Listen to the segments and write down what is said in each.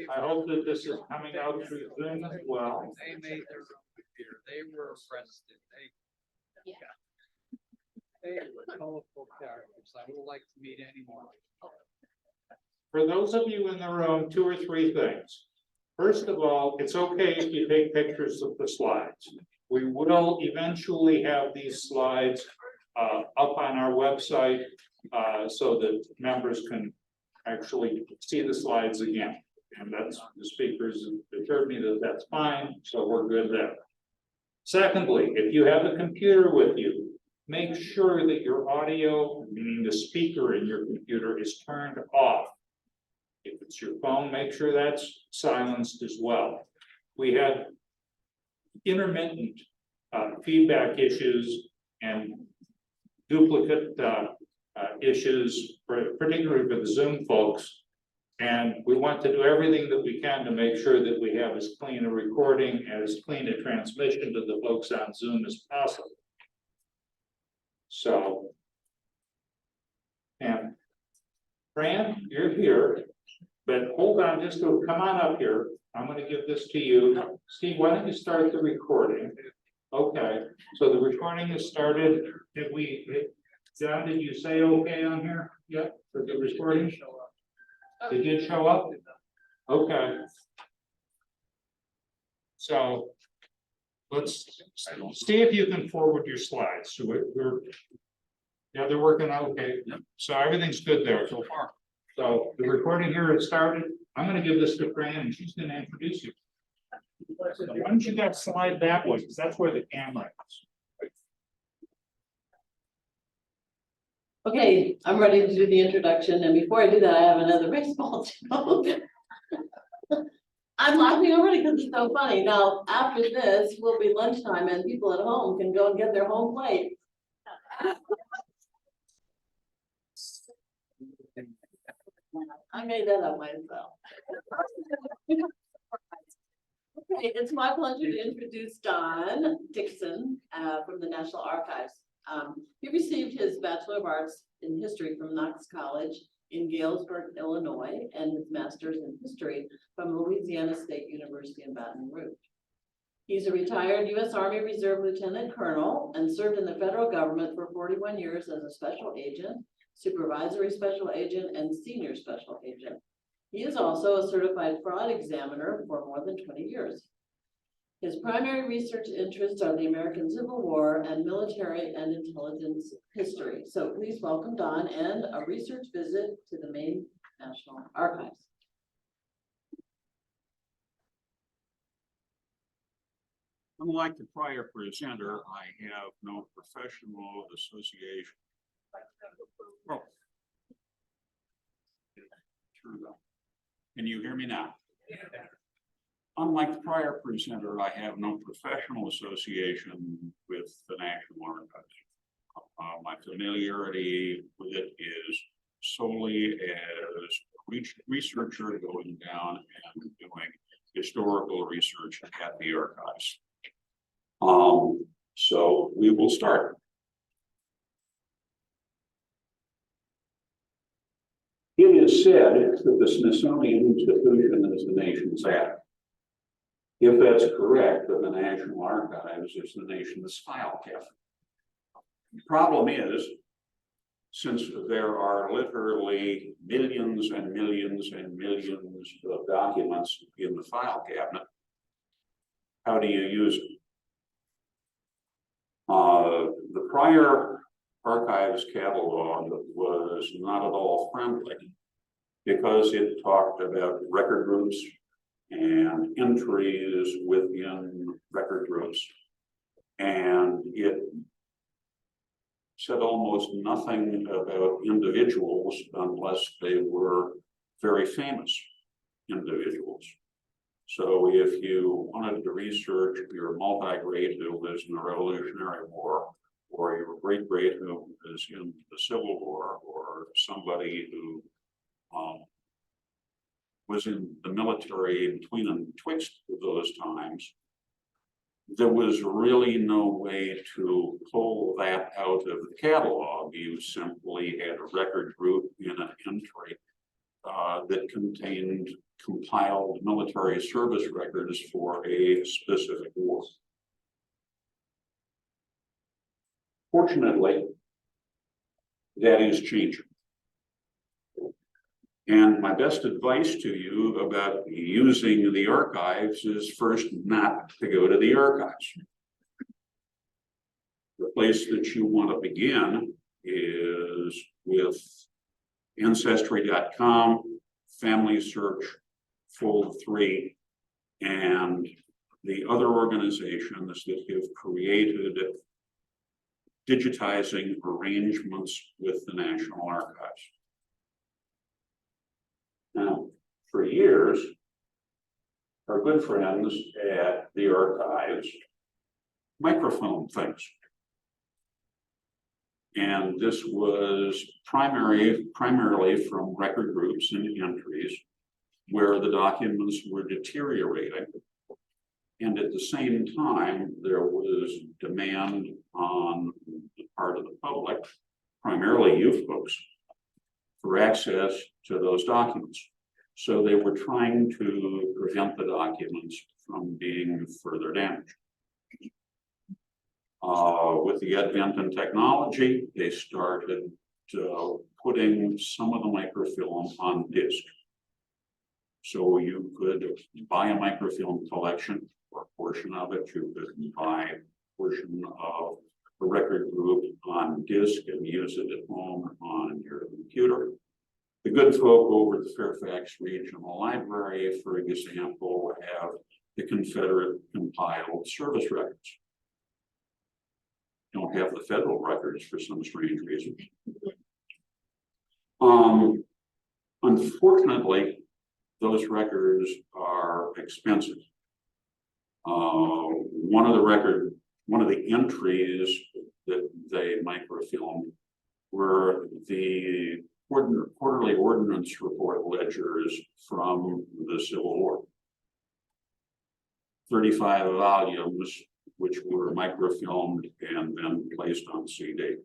I hope that this is coming out through Zoom as well. They made their own computer. They were arrested. They were colorful characters. I would like to meet anyone. For those of you in the room, 2 or 3 things. First of all, it's okay if you take pictures of the slides. We will eventually have these slides up on our website so that members can actually see the slides again. And that's, the speakers assured me that that's fine, so we're good there. Secondly, if you have a computer with you, make sure that your audio, meaning the speaker in your computer, is turned off. If it's your phone, make sure that's silenced as well. We had intermittent feedback issues and duplicate issues, particularly for the Zoom folks. And we want to do everything that we can to make sure that we have as clean a recording, as clean a transmission to the folks on Zoom as possible. So, and Fran, you're here, but hold on, just go, come on up here. I'm going to give this to you. Steve, why don't you start the recording? Okay, so the recording is started. John, did you say okay on here? Yep, for the recording? It did show up? Okay. So let's see if you can forward your slides. So yeah, they're working out okay. So everything's good there so far. So the recording here has started. I'm going to give this to Fran and she's going to introduce you. Why don't you guys slide that way? Because that's where the camera is. Okay, I'm ready to do the introduction, and before I do that, I have another very small joke. I'm laughing already because it's so funny. Now, after this will be lunchtime, and people at home can go and get their home plate. I made that up myself. Okay, it's my pleasure to introduce Don Dixon from the National Archives. He received his Bachelor of Arts in History from Knox College in Galesburg, Illinois, and his Master's in History from Louisiana State University in Baton Rouge. He's a retired U.S. Army Reserve Lieutenant Colonel and served in the federal government for 41 years as a special agent, supervisory special agent, and senior special agent. He is also a certified fraud examiner for more than 20 years. His primary research interests are the American Civil War and military and intelligence history. So please welcome Don and a research visit to the Maine National Archives. Unlike the prior presenter, I have no professional association. Oh. Can you hear me now? Unlike the prior presenter, I have no professional association with the National Archives. My familiarity with it is solely as researcher going down and doing historical research at the archives. So we will start. It is said that the Smithsonian Institution is the nation's attic. If that's correct, then the National Archives is the nation's file cabinet. The problem is, since there are literally millions and millions and millions of documents in the file cabinet, how do you use it? The prior archives catalog was not at all friendly because it talked about record groups and entries within record groups. And it said almost nothing about individuals unless they were very famous individuals. So if you wanted to research your multi-great who was in the Revolutionary War, or your great-great who was in the Civil War, or somebody who was in the military between and betwixt those times, there was really no way to pull that out of the catalog. You simply had a record group in an entry that contained compiled military service records for a specific war. Fortunately, that is changing. And my best advice to you about using the archives is first not to go to the archives. The place that you want to begin is with Ancestry.com, Family Search, Fold3, and the other organizations that have created digitizing arrangements with the National Archives. Now, for years, our good friends at the archives microfilm things. And this was primarily from record groups and entries where the documents were deteriorating. And at the same time, there was demand on the part of the public, primarily youth folks, for access to those documents. So they were trying to prevent the documents from being further damaged. With the advent in technology, they started putting some of the microfilm on disk. So you could buy a microfilm collection or a portion of it. You could buy a portion of a record group on disk and use it at home on your computer. The good folk over at the Fairfax Regional Library, for example, have the Confederate compiled service records. Don't have the federal records for some strange reason. Unfortunately, those records are expensive. One of the entries that they microfilmed were the quarterly ordnance report ledgers from the Civil War. 35 volumes, which were microfilmed and then placed on CD.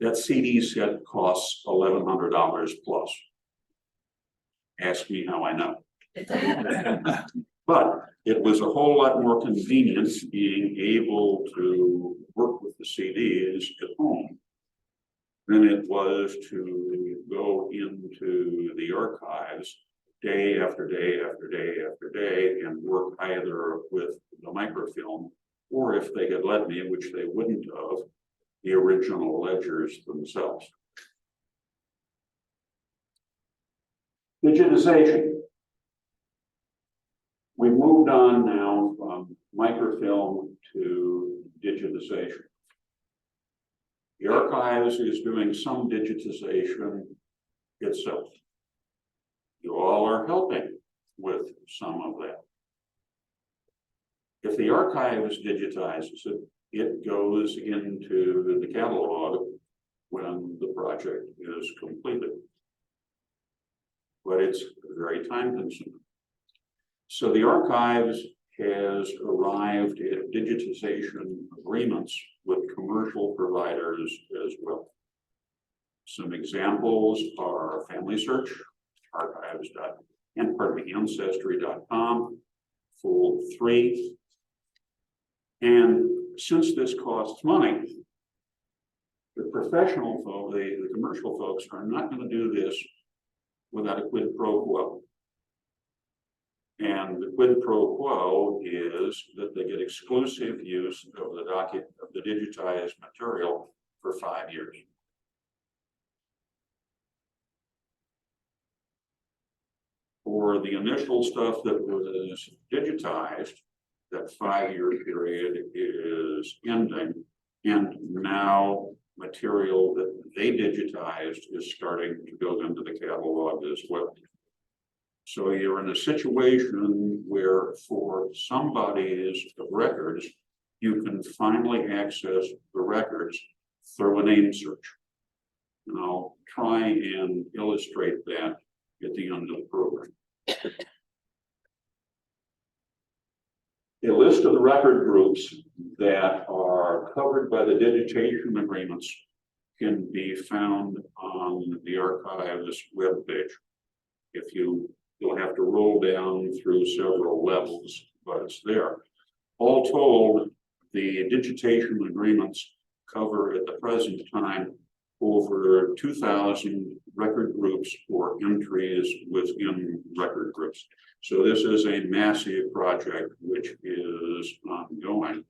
That CD set costs $1,100 plus. Ask me how I know. But it was a whole lot more convenient being able to work with the CDs at home than it was to go into the archives day after day after day after day and work either with the microfilm or, if they had let me, which they wouldn't have, the original ledgers themselves. Digitization. We moved on now from microfilm to digitization. The archives is doing some digitization itself. You all are helping with some of that. If the archives digitizes it, it goes into the catalog when the project is completed. But it's very time consuming. So the archives has arrived at digitization agreements with commercial providers as well. Some examples are Family Search, Ancestry.com, Fold3. And since this costs money, the professional folk, the commercial folks, are not going to do this without a quid pro quo. And the quid pro quo is that they get exclusive use of the digitized material for 5 years. For the initial stuff that was digitized, that 5-year period is ending, and now material that they digitized is starting to go into the catalog as well. So you're in a situation where, for some bodies of records, you can finally access the records through a name search. And I'll try and illustrate that at the end of the program. A list of the record groups that are covered by the digitation agreements can be found on the archive's webpage. You'll have to roll down through several levels, but it's there. All told, the digitation agreements cover at the present time over 2,000 record groups or entries within record groups. So this is a massive project which is ongoing,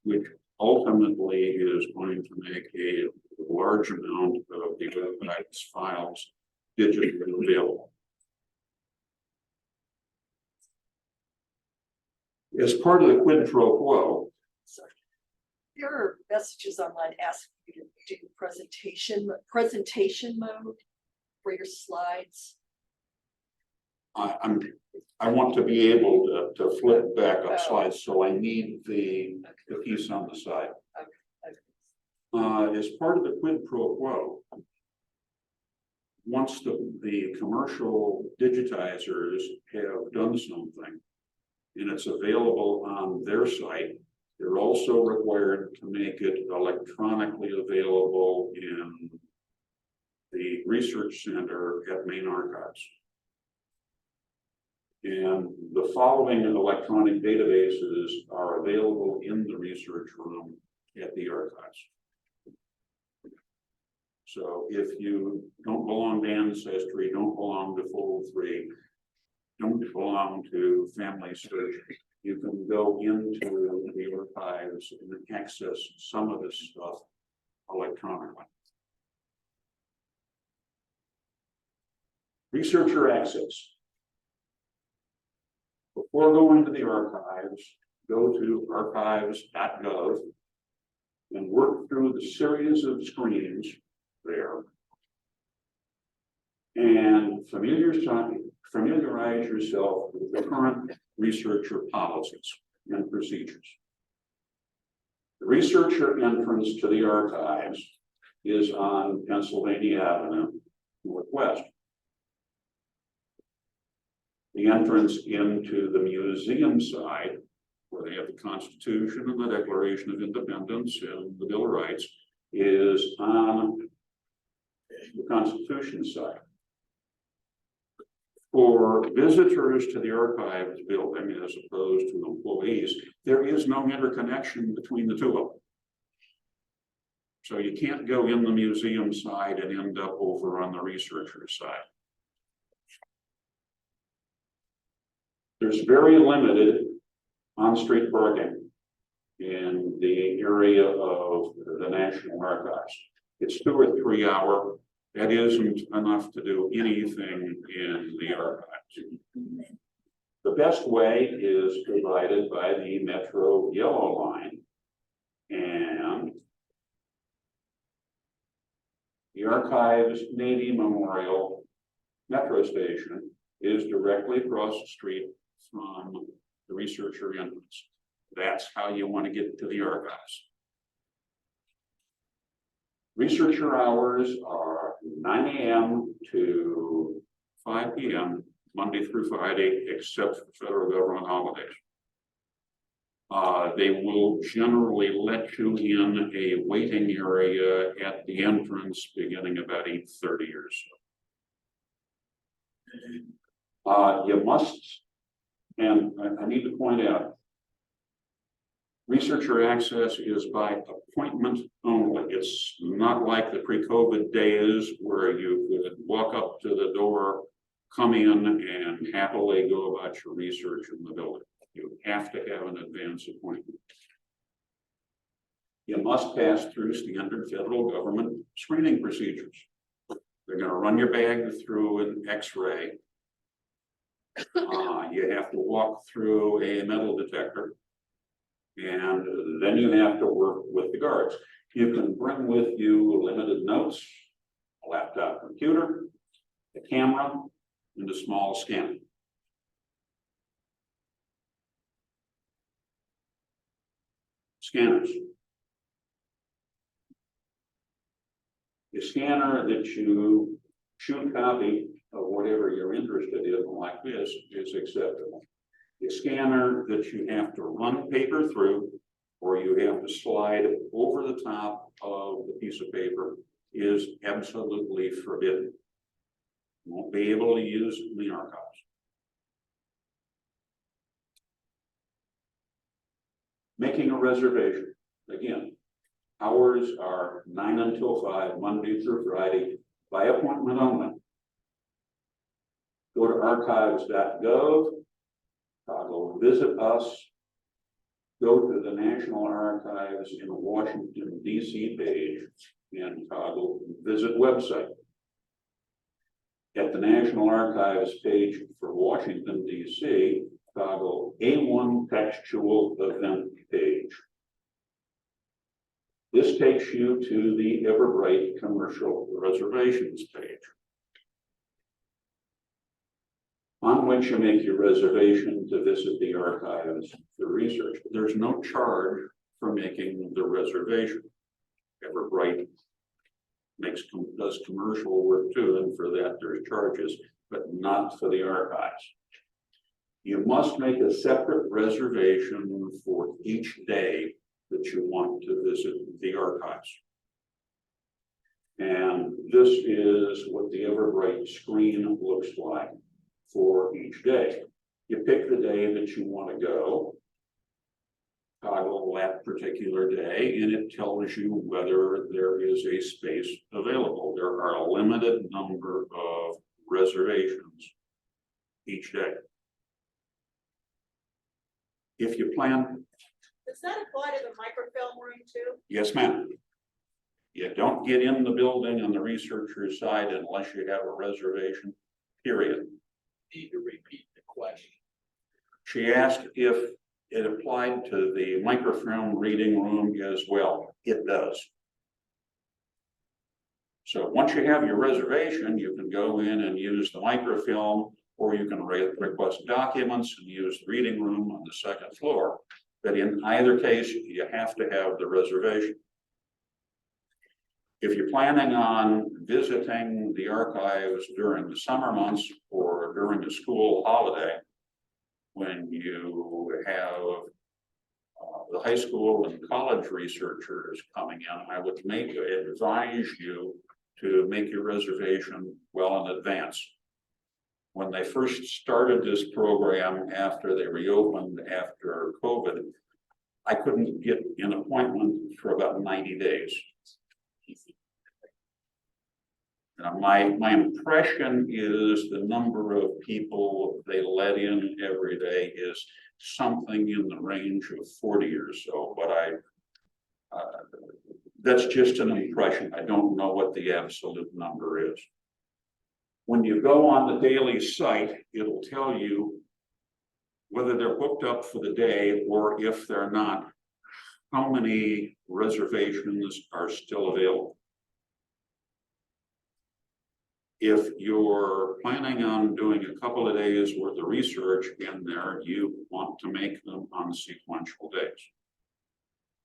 which ultimately is going to make a large amount of the archive's files digitally available. As part of the quid pro quo, There are messages online asking you to do presentation mode for your slides. I want to be able to flip back up slides, so I need the piece on the side. As part of the quid pro quo, once the commercial digitizers have done something and it's available on their site, they're also required to make it electronically available in the research center at Main Archives. And the following electronic databases are available in the research room at the archives. So if you don't belong to Ancestry, don't belong to Fold 3, don't belong to Family Search, you can go into the archives and access some of this stuff electronically. Researcher access. Before going to the archives, go to archives.gov and work through the series of screens there and familiarize yourself with the current researcher policies and procedures. The researcher entrance to the archives is on Pennsylvania Avenue Northwest. The entrance into the museum side, where they have the Constitution and the Declaration of Independence and the Bill of Rights, is on the Constitution side. For visitors to the archives building, as opposed to employees, there is no interconnection between the two of them. So you can't go in the museum side and end up over on the researcher side. There's very limited on-street parking in the area of the National Archives. It's 2 or 3 hour. That isn't enough to do anything in the archives. The best way is provided by the Metro Yellow Line, and the Archives Navy Memorial Metro Station is directly across the street from the researcher entrance. That's how you want to get to the archives. Researcher hours are 9 a.m. to 5 p.m. Monday through Friday, except for federal government holidays. They will generally let you in a waiting area at the entrance beginning about 8:30 or so. You must, and I need to point out, researcher access is by appointment only. It's not like the pre-COVID days where you could walk up to the door, come in, and happily go about your research in the building. You have to have an advance appointment. You must pass through standard federal government screening procedures. They're going to run your bag through an X-ray. You have to walk through a metal detector. And then you have to work with the guards. You can bring with you limited notes, a laptop computer, a camera, and a small scanner. Scanners. A scanner that you shoot a copy of whatever you're interested in, like this, is acceptable. The scanner that you have to run paper through, or you have to slide over the top of the piece of paper, is absolutely forbidden. You won't be able to use it in the archives. Making a reservation, again, hours are 9 until 5, Monday through Friday, by appointment only. Go to archives.gov, toggle visit us, go to the National Archives in Washington, D.C. page, and toggle visit website. At the National Archives page for Washington, D.C., toggle A1 textual event page. This takes you to the Everbright commercial reservations page, on which you make your reservation to visit the archives for research. There's no charge for making the reservation. Everbright does commercial work too, and for that there's charges, but not for the archives. You must make a separate reservation for each day that you want to visit the archives. And this is what the Everbright screen looks like for each day. You pick the day that you want to go, toggle that particular day, and it tells you whether there is a space available. There are a limited number of reservations each day. If you plan. Does that apply to the microfilm room too? Yes, ma'am. You don't get in the building on the researcher's side unless you have a reservation, period. Need to repeat the question. She asked if it applied to the microfilm reading room as well. It does. So once you have your reservation, you can go in and use the microfilm, or you can request documents and use the reading room on the second floor. But in either case, you have to have the reservation. If you're planning on visiting the archives during the summer months or during a school holiday, when you have the high school and college researchers coming in, I would advise you to make your reservation well in advance. When they first started this program after they reopened after COVID, I couldn't get an appointment for about 90 days. Now, my impression is the number of people they let in every day is something in the range of 40 or so, but that's just an impression. I don't know what the absolute number is. When you go on the daily site, it'll tell you whether they're booked up for the day, or if they're not, how many reservations are still available. If you're planning on doing a couple of days worth of research in there, you want to make them on sequential days.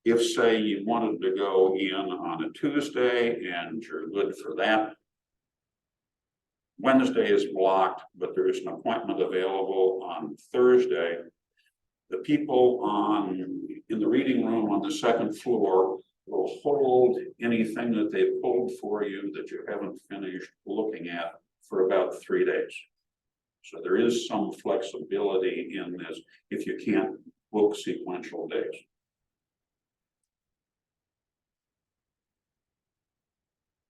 If, say, you wanted to go in on a Tuesday and you're good for that, Wednesday is blocked, but there is an appointment available on Thursday. The people in the reading room on the second floor will hold anything that they pulled for you that you haven't finished looking at for about 3 days. So there is some flexibility in this if you can't book sequential days.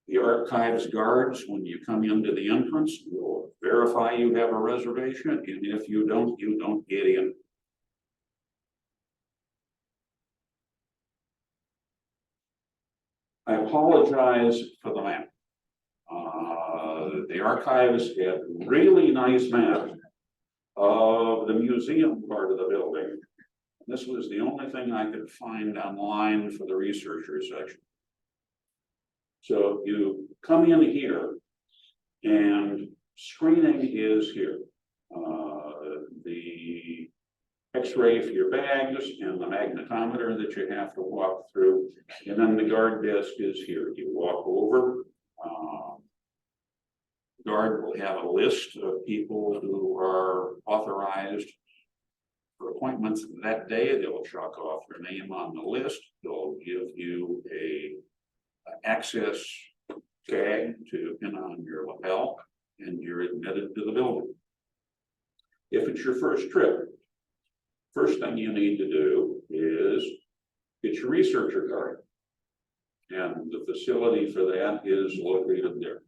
The archives guards, when you come into the entrance, will verify you have a reservation, and if you don't get in. I apologize for the map. The archives had really nice maps of the museum part of the building. This was the only thing I could find online for the researcher section. So you come in here and screening is here. The X-ray for your bags and the magnetometer that you have to walk through. And then the guard desk is here. You walk over. Guard will have a list of people who are authorized for appointments that day. They'll chalk off your name on the list. They'll give you a access tag to pin on your lapel, and you're admitted to the building. If it's your first trip, first thing you need to do is get your researcher card. And the facility for that is located there.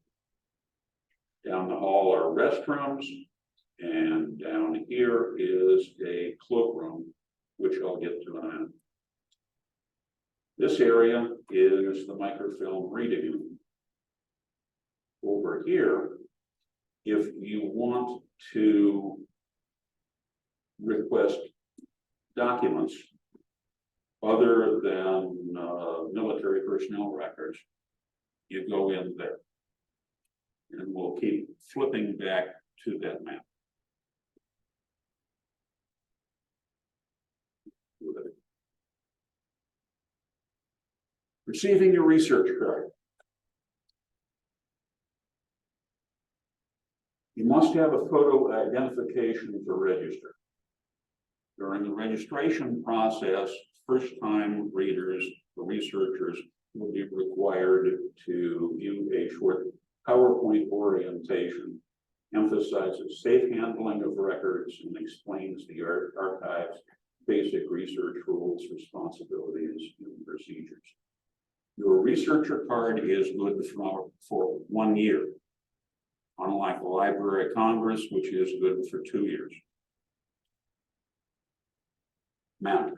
Down the hall are restrooms, and down here is a cloakroom, which I'll get to in a minute. This area is the microfilm reading room. Over here, if you want to request documents other than military personnel records, you go in there. And we'll keep flipping back to that map. Receiving your research card. You must have a photo identification to register. During the registration process, first-time readers, the researchers, will be required to view a short PowerPoint orientation, emphasizes safe handling of records, and explains the archive's basic research rules, responsibilities, and procedures. Your researcher card is good for 1 year, unlike the Library of Congress, which is good for 2 years. Ma'am.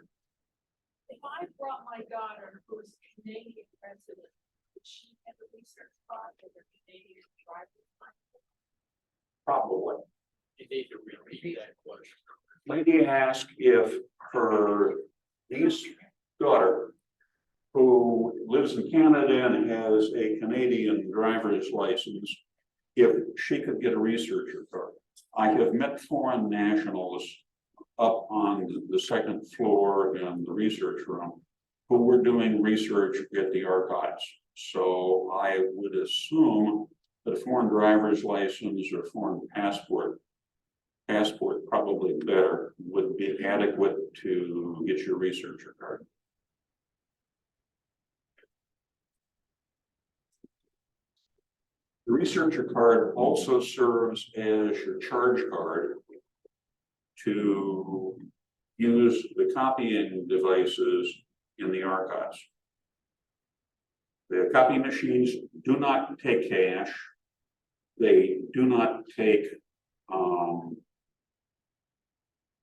If I brought my daughter, who is Canadian resident, would she have a research card or a Canadian driver's license? Probably. You need to repeat that question. Lady asked if her niece daughter, who lives in Canada and has a Canadian driver's license, if she could get a researcher card. I have met foreign nationals up on the second floor in the research room who were doing research at the archives. So I would assume that a foreign driver's license or foreign passport probably better, would be adequate to get your researcher card. The researcher card also serves as your charge card to use the copying devices in the archives. The copy machines do not take cash. They do not take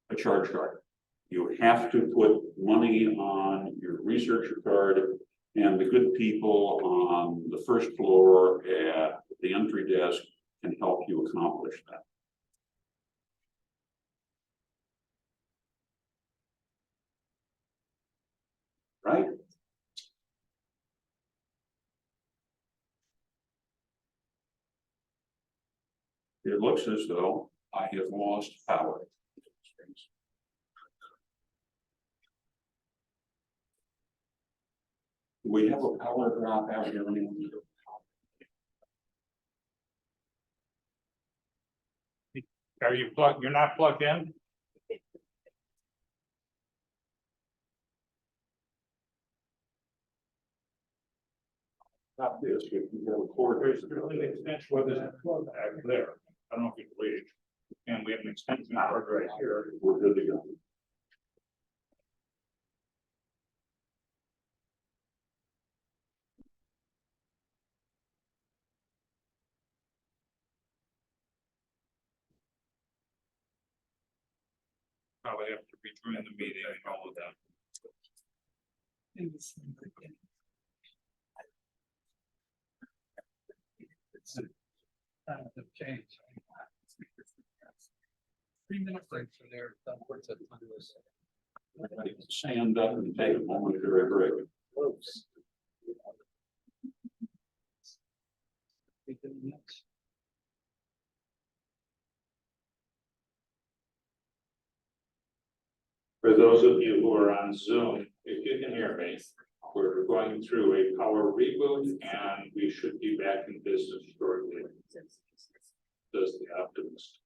a charge card. You have to put money on your researcher card, and the good people on the first floor at the entry desk can help you accomplish that. Right? It looks as though I have lost power. Do we have a power drop out here? Are you plugged? You're not plugged in? Not this, we have a cord. There's an extension, well, there's a plug back there. I don't know if you can reach. And we have an extension cord right here. We're good to go. Probably have to rejoin the meeting and all of that. The change. 3 minutes break from there. Upwards of Everybody can stand up and take a momentary break. For those of you who are on Zoom, if you can hear me, we're going through a power reboot and we should be back in business shortly. Does the optimist.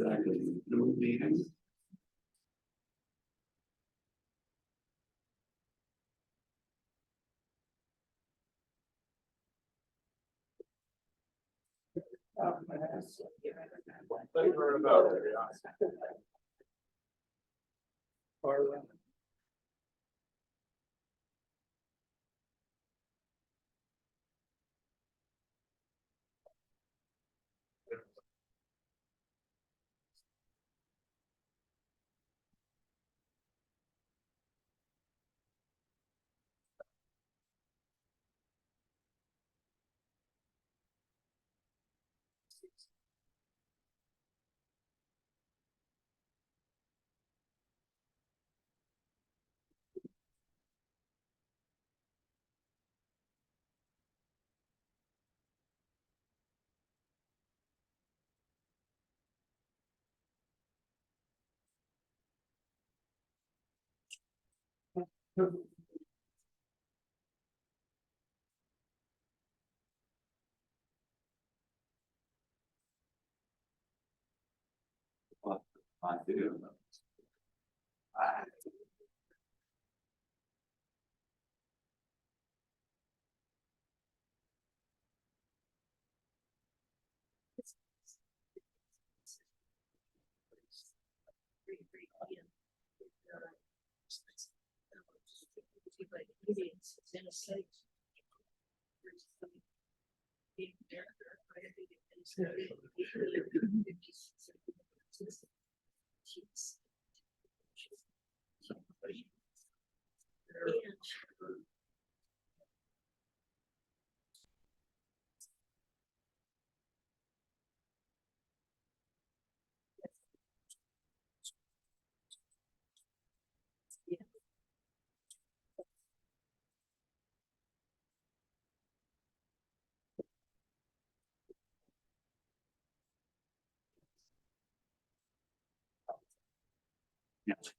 back in the meeting. I do. Yes.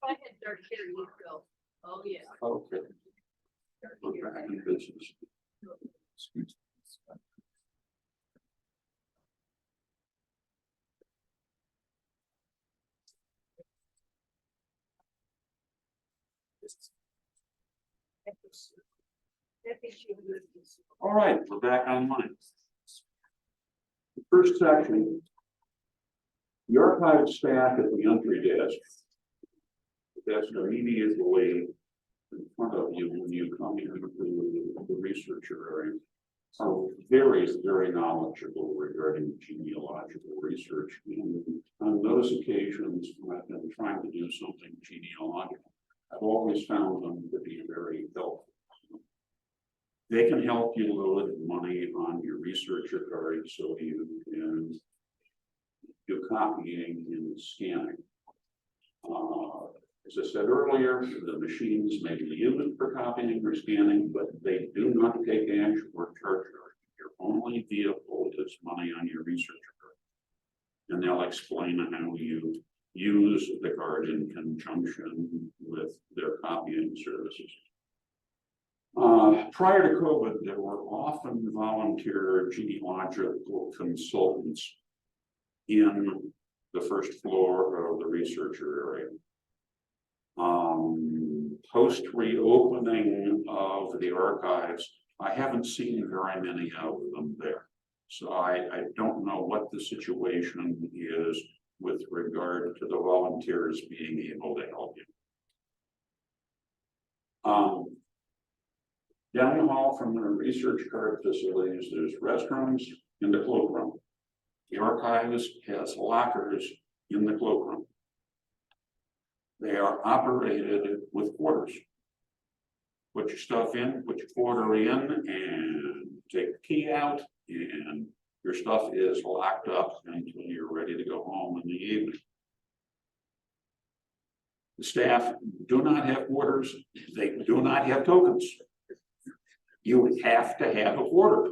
If I had dark hair, you'd go, oh, yeah. Okay. We're back in business. Excuse me. All right, we're back online. The first section. The archive staff at the entry desk. That's immediately in front of you when you come into the researcher area. Are very, very knowledgeable regarding genealogical research. And on those occasions, when I've been trying to do something genealogical, I've always found them to be very helpful. They can help you load money on your researcher card so you can do copying and scanning. As I said earlier, the machines may be used for copying or scanning, but they do not take cash or charge card. Your only vehicle is money on your researcher card. And they'll explain how you use the card in conjunction with their copying services. Prior to COVID, there were often volunteer genealogical consultants in the first floor of the researcher area. Post reopening of the archives, I haven't seen very many of them there. So I don't know what the situation is with regard to the volunteers being able to help you. Down the hall from the research card facilities, there's restrooms in the cloakroom. The archives has lockers in the cloakroom. They are operated with quarters. Put your stuff in, put your quarter in, and take the key out, and your stuff is locked up until you're ready to go home in the evening. The staff do not have quarters. They do not have tokens. You have to have a quarter.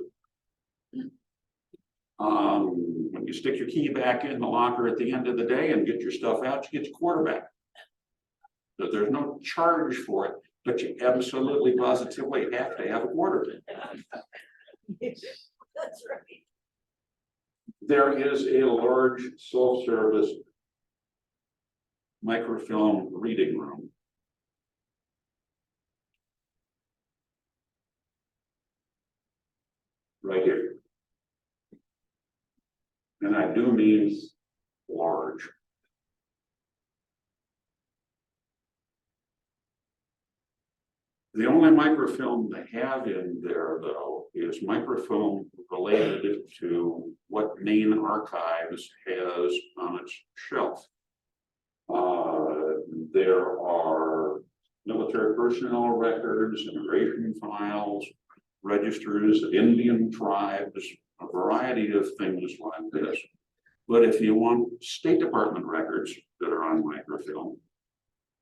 When you stick your key back in the locker at the end of the day and get your stuff out, you get your quarter back. So there's no charge for it, but you absolutely positively have to have a quarter. That's right. There is a large self-service microfilm reading room. Right here. And I do mean large. The only microfilm they have in there, though, is microfilm related to what Maine Archives has on its shelf. There are military personnel records, immigration files, registers of Indian tribes, a variety of things like this. But if you want State Department records that are on microfilm,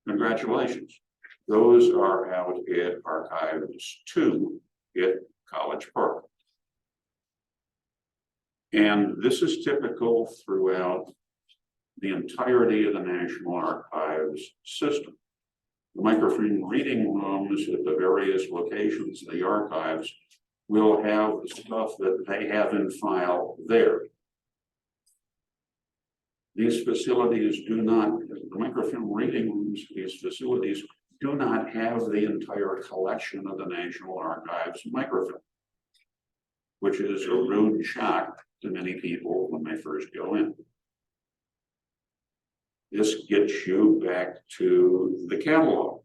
congratulations. Those are out at Archives 2 at College Park. And this is typical throughout the entirety of the National Archives system. The microfilm reading rooms at the various locations of the archives will have the stuff that they have in file there. These facilities do not, the microfilm reading rooms, these facilities do not have the entire collection of the National Archives microfilm, which is a rude shock to many people when they first go in. This gets you back to the catalog.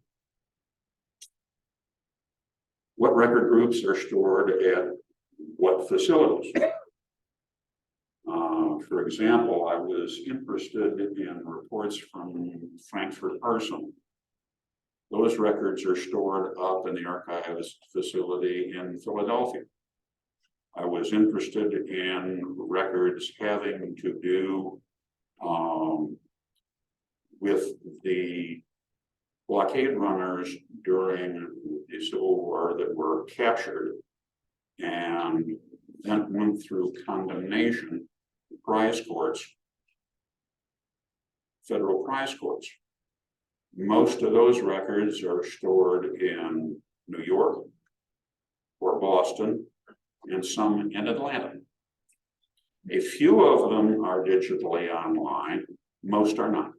What record groups are stored at what facilities? For example, I was interested in reports from Frankfurt Arsenal. Those records are stored up in the archives facility in Philadelphia. I was interested in records having to do with the blockade runners during the Civil War that were captured and then went through condemnation, prize courts, federal prize courts. Most of those records are stored in New York or Boston and some in Atlanta. A few of them are digitally online, most are not.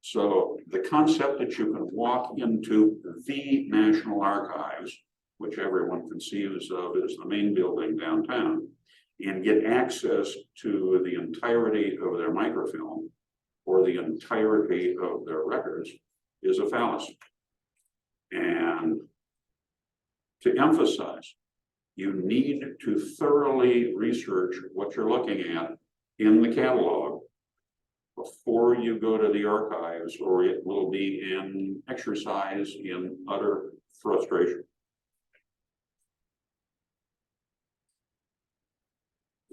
So the concept that you can walk into the National Archives, which everyone conceives of as the main building downtown, and get access to the entirety of their microfilm or the entirety of their records is a fallacy. And to emphasize, you need to thoroughly research what you're looking at in the catalog before you go to the archives, or it will be an exercise in utter frustration.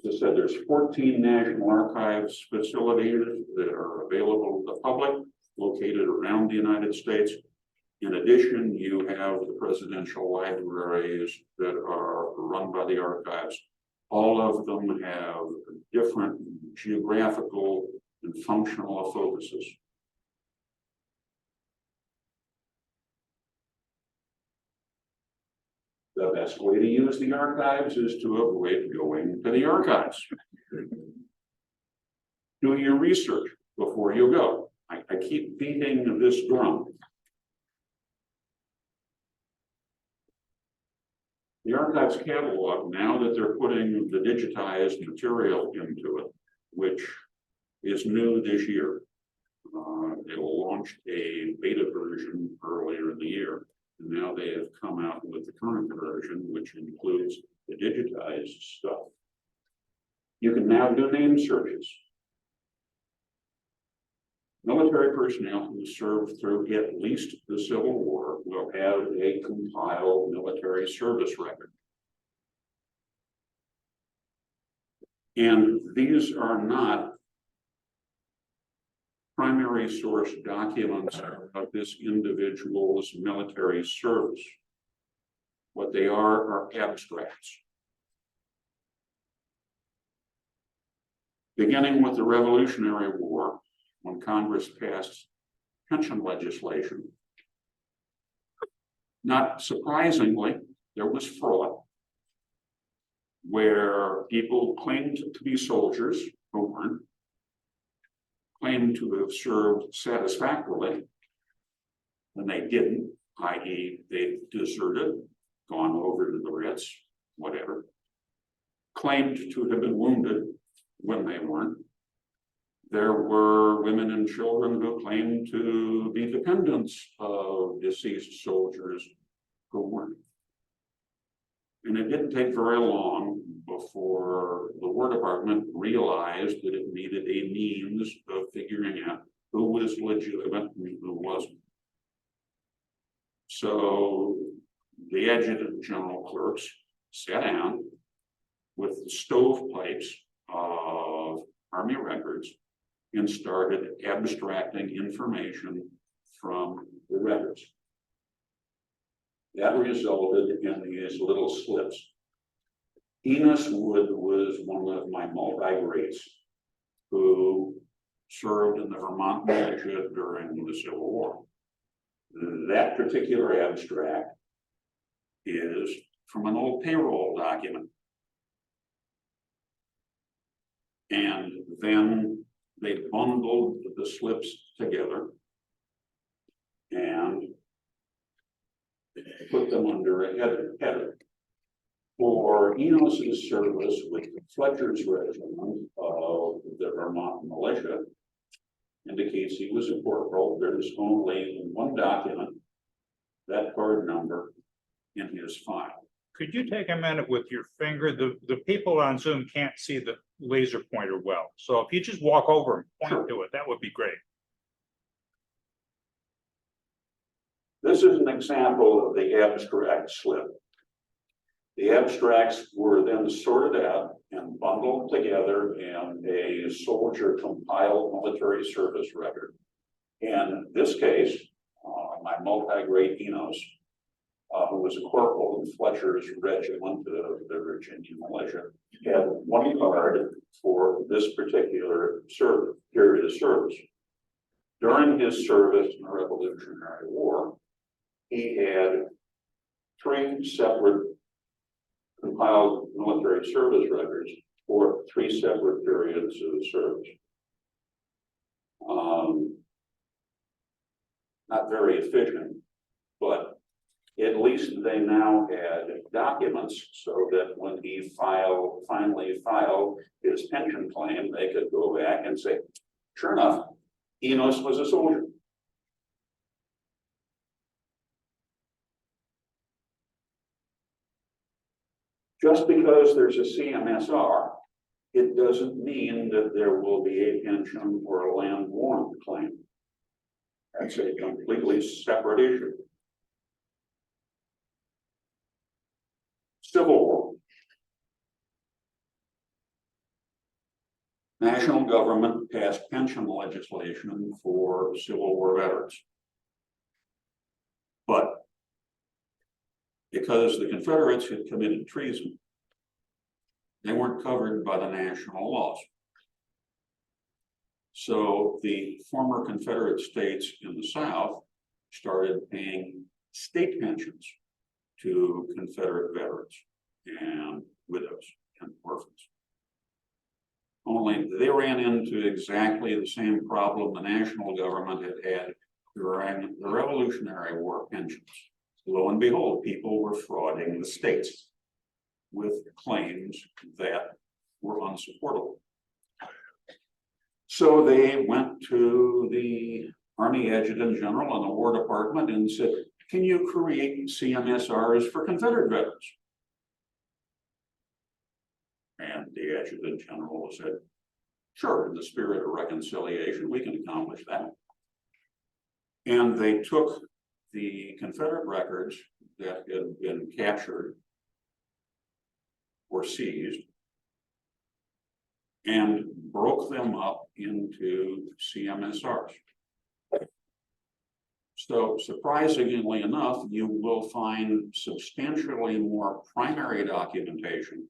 As I said, there's 14 National Archives facilities that are available to the public, located around the United States. In addition, you have the presidential libraries that are run by the archives. All of them have different geographical and functional focuses. The best way to use the archives is to avoid going to the archives. Do your research before you go. I keep beating this drum. The archives catalog, now that they're putting the digitized material into it, which is new this year. It'll launch a beta version earlier in the year. And now they have come out with the current version, which includes the digitized stuff. You can now do name searches. Military personnel who served through at least the Civil War will have a compiled military service record. And these are not primary source documents of this individual's military service. What they are abstracts. Beginning with the Revolutionary War, when Congress passed pension legislation, not surprisingly, there was fraud, where people claimed to be soldiers who weren't, claimed to have served satisfactorily, when they didn't, i.e. they deserted, gone over to the Ritz, whatever, claimed to have been wounded when they weren't. There were women and children who claimed to be dependents of deceased soldiers who weren't. And it didn't take very long before the War Department realized that it needed a means of figuring out who was legitimate and who wasn't. So the adjutant general clerks sat down with the stovepipes of Army records and started abstracting information from the records. That resulted in these little slips. Enos Wood was one of my multi-greats who served in the Vermont militia during the Civil War. That particular abstract is from an old payroll document. And then they bundled the slips together and put them under a header. For Enos's service with Fletcher's regiment of the Vermont militia indicates he was a corporal. There's only one document, that card number, in his file. Could you take a minute with your finger? The people on Zoom can't see the laser pointer well. So if you just walk over and point to it, that would be great. This is an example of the abstract slip. The abstracts were then sorted out and bundled together in a soldier compiled military service record. In this case, my multi-grade Enos, who was a corporal in Fletcher's regiment of the Virginia militia, had one card for this particular period of service. During his service in the Revolutionary War, he had 3 separate compiled military service records for 3 separate periods of service. Not very efficient, but at least they now had documents so that when he finally filed his pension claim, they could go back and say, sure enough, Enos was a soldier. Just because there's a CMSR, it doesn't mean that there will be a pension or a land warrant claim. That's a completely separate issue. Civil War. National government passed pension legislation for Civil War veterans. But because the Confederates had committed treason, they weren't covered by the national laws. So the former Confederate states in the South started paying state pensions to Confederate veterans and widows and orphans. Only they ran into exactly the same problem the national government had during the Revolutionary War pensions. Lo and behold, people were frauding the states with claims that were unsupportable. So they went to the Army Adjutant General and the War Department and said, can you create CMSRs for Confederate veterans? And the adjutant general said, sure, in the spirit of reconciliation, we can accomplish that. And they took the Confederate records that had been captured or seized and broke them up into CMSRs. So surprisingly enough, you will find substantially more primary documentation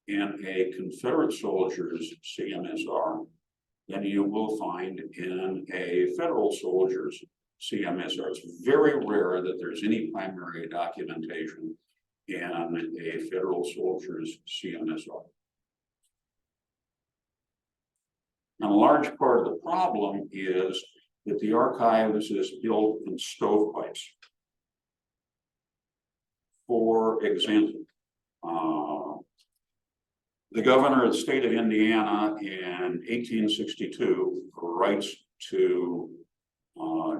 in a Confederate soldier's CMSR than you will find in a federal soldier's CMSR. It's very rare that there's any primary documentation in a federal soldier's CMSR. And a large part of the problem is that the archives is built in stovepipes. For example, the governor of the state of Indiana in 1862 writes to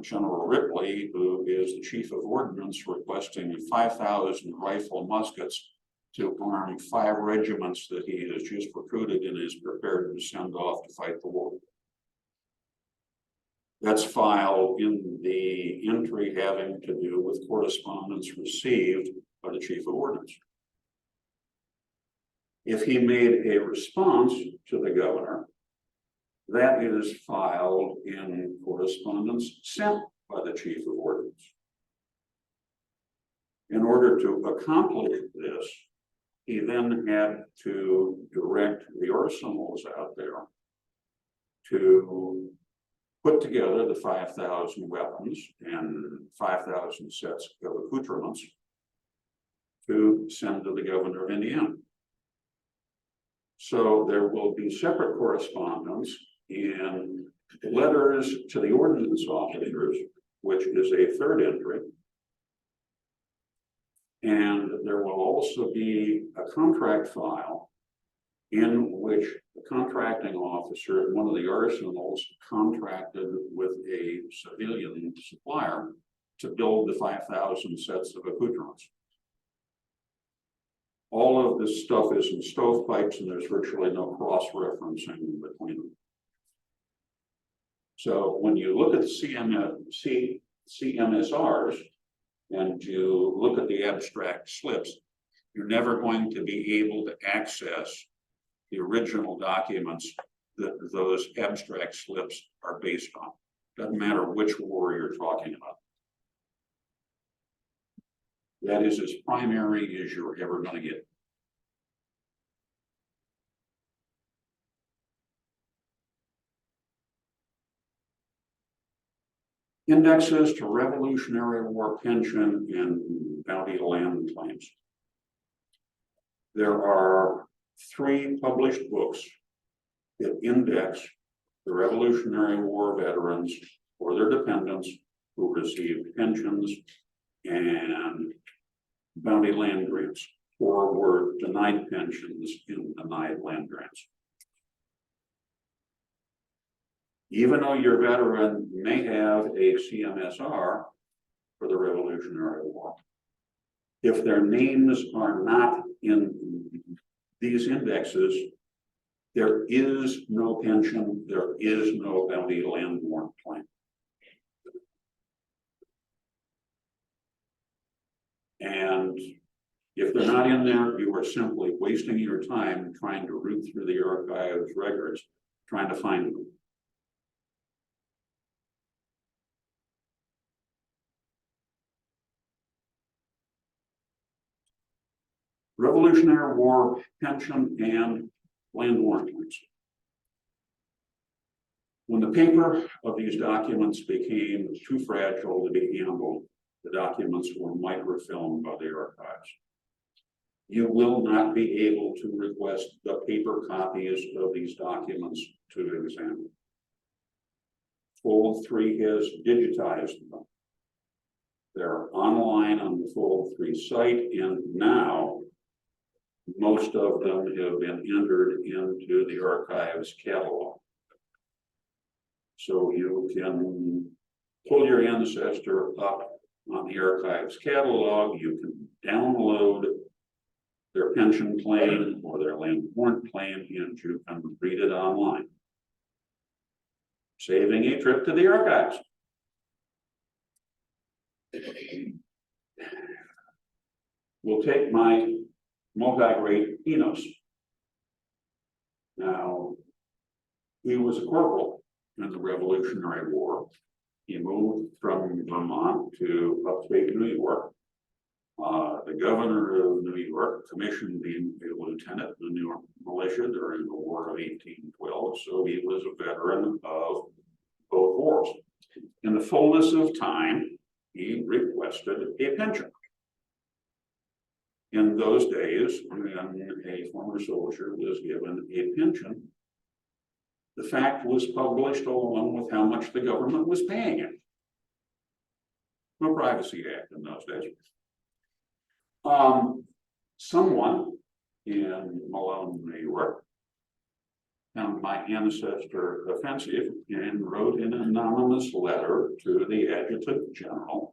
General Ripley, who is the chief of ordnance, requesting 5,000 rifle muskets to arm 5 regiments that he has just recruited and is prepared to send off to fight the war. That's filed in the entry having to do with correspondence received by the chief of ordnance. If he made a response to the governor, that is filed in correspondence sent by the chief of ordnance. In order to accomplish this, he then had to direct the arsenals out there to put together the 5,000 weapons and 5,000 sets of accoutrements to send to the governor of Indiana. So there will be separate correspondence in letters to the ordnance officers, which is a third entry. And there will also be a contract file in which the contracting officer at one of the arsenals contracted with a civilian supplier to build the 5,000 sets of accoutrements. All of this stuff is in stovepipes and there's virtually no cross-referencing between them. So when you look at the CMSRs and you look at the abstract slips, you're never going to be able to access the original documents that those abstract slips are based on. Doesn't matter which war you're talking about. That is as primary as you're ever going to get. Indexes to Revolutionary War pension and bounty land claims. There are 3 published books that index the Revolutionary War veterans or their dependents who received pensions and bounty land grants or were denied pensions in denied land grants. Even though your veteran may have a CMSR for the Revolutionary War, if their names are not in these indexes, there is no pension, there is no bounty land warrant claim. And if they're not in there, you are simply wasting your time trying to root through the archives records, trying to find them. Revolutionary War pension and land warrant claims. When the paper of these documents became too fragile to be handled, the documents were microfilmed by the archives. You will not be able to request the paper copies of these documents to examine. Fold 3 has digitized them. They're online on the Fold 3 site, and now most of them have been entered into the archives catalog. So you can pull your ancestor up on the archives catalog, you can download their pension claim or their land warrant claim, and you can read it online, saving a trip to the archives. We'll take my multi-grade Enos. Now, he was a corporal in the Revolutionary War. He moved from Vermont to upstate New York. The governor of New York commissioned him a lieutenant in the New York militia during the War of 1812, so he was a veteran of both wars. In the fullness of time, he requested a pension. In those days, when a former soldier was given a pension, the fact was published along with how much the government was paying him. No Privacy Act in those days. Someone in Malone, New York, found my ancestor offensive and wrote an anonymous letter to the adjutant general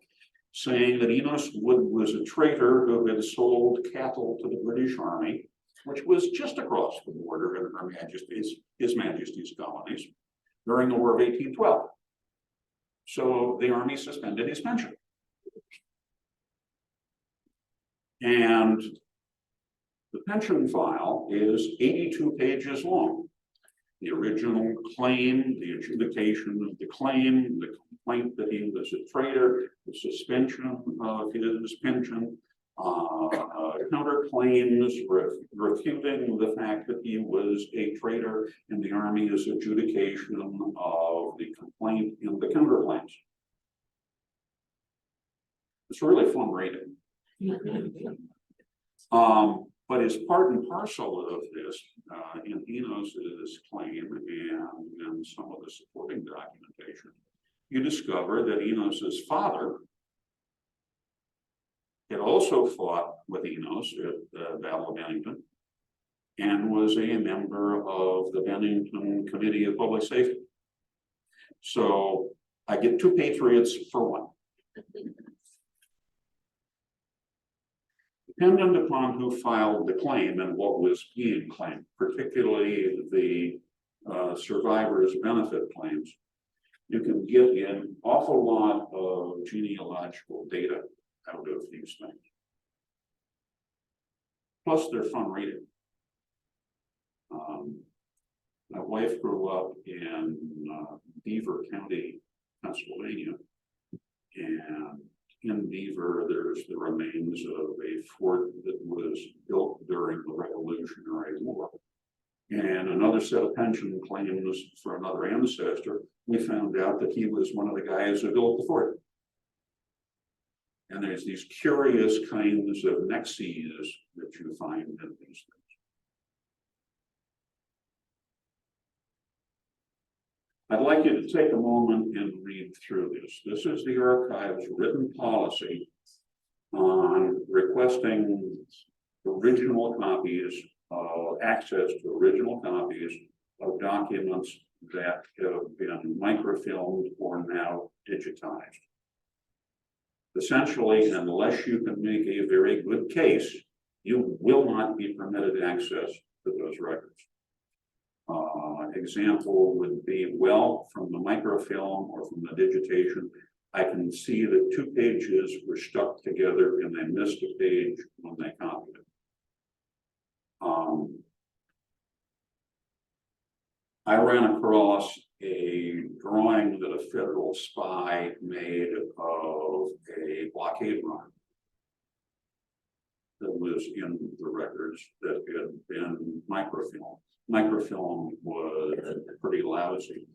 saying that Enos Wood was a traitor who had sold cattle to the British Army, which was just across the border in Her Majesty's, His Majesty's colonies during the War of 1812. So the Army suspended his pension. And the pension file is 82 pages long. The original claim, the adjudication of the claim, the complaint that he was a traitor, the suspension of his pension, counterclaims refuting the fact that he was a traitor, and the Army's adjudication of the complaint and the counterclaims. It's really fun reading. But as part and parcel of this, in Enos's claim and some of the supporting documentation, you discover that Enos's father had also fought with Enos at the Battle of Bennington and was a member of the Bennington Committee of Public Safety. So I get two patriots for one. Dependent upon who filed the claim and what was being claimed, particularly the survivors' benefit claims, you can get an awful lot of genealogical data out of these things. Plus, they're fun reading. My wife grew up in Beaver County, Pennsylvania, and in Beaver, there's the remains of a fort that was built during the Revolutionary War. And another set of pension claims for another ancestor, we found out that he was one of the guys who built the fort. And there's these curious kinds of nexes that you find in these things. I'd like you to take a moment and read through this. This is the archive's written policy on requesting original copies, access to original copies of documents that have been microfilmed or now digitized. Essentially, unless you can make a very good case, you will not be permitted access to those records. Example would be, well, from the microfilm or from the digitation, I can see that two pages were stuck together and they missed a page when they copied it. I ran across a drawing that a federal spy made of a blockade run that was in the records that had been microfilmed. Microfilm was pretty lousy,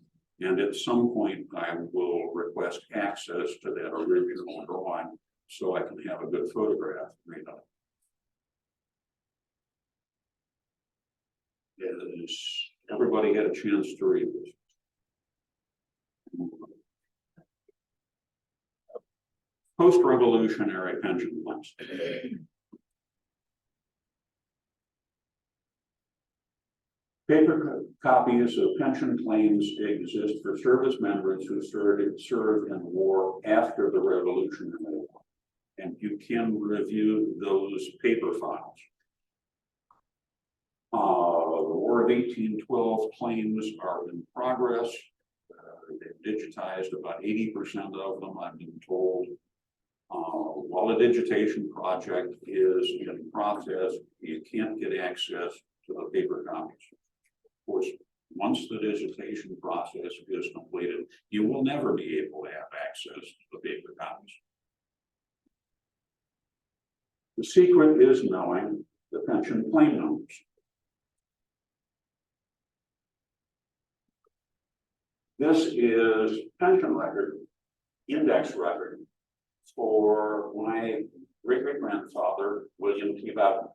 and at some point I will request access to that original drawing so I can have a good photograph made of it. Is everybody had a chance to read this? Post-revolutionary pension plans. Paper copies of pension claims exist for service members who served in war after the Revolutionary War. And you can review those paper files. The War of 1812 claims are in progress. They've digitized about 80% of them, I've been told. While the digitation project is in process, you can't get access to the paper copies. Of course, once the digitation process is completed, you will never be able to have access to the paper copies. The secret is knowing the pension claim numbers. This is pension record, index record for my great-great-grandfather, William T. Bowden,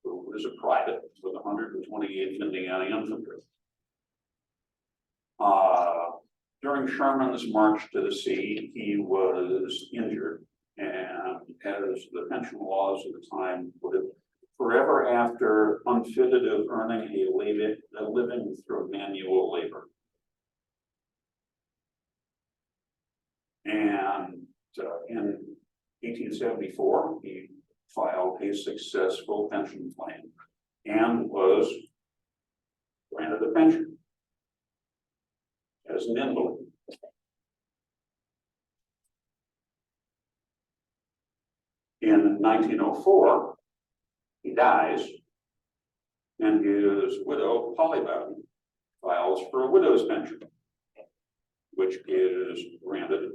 who was a private with 128th Indiana Infantry. During Sherman's march to the sea, he was injured, and as the pension laws at the time put it, forever after unfitted of earning a living through manual labor. And in 1874, he filed a successful pension claim and was granted a pension as an invalid. In 1904, he dies, and his widow, Polly Bowden, files for a widow's pension, which is granted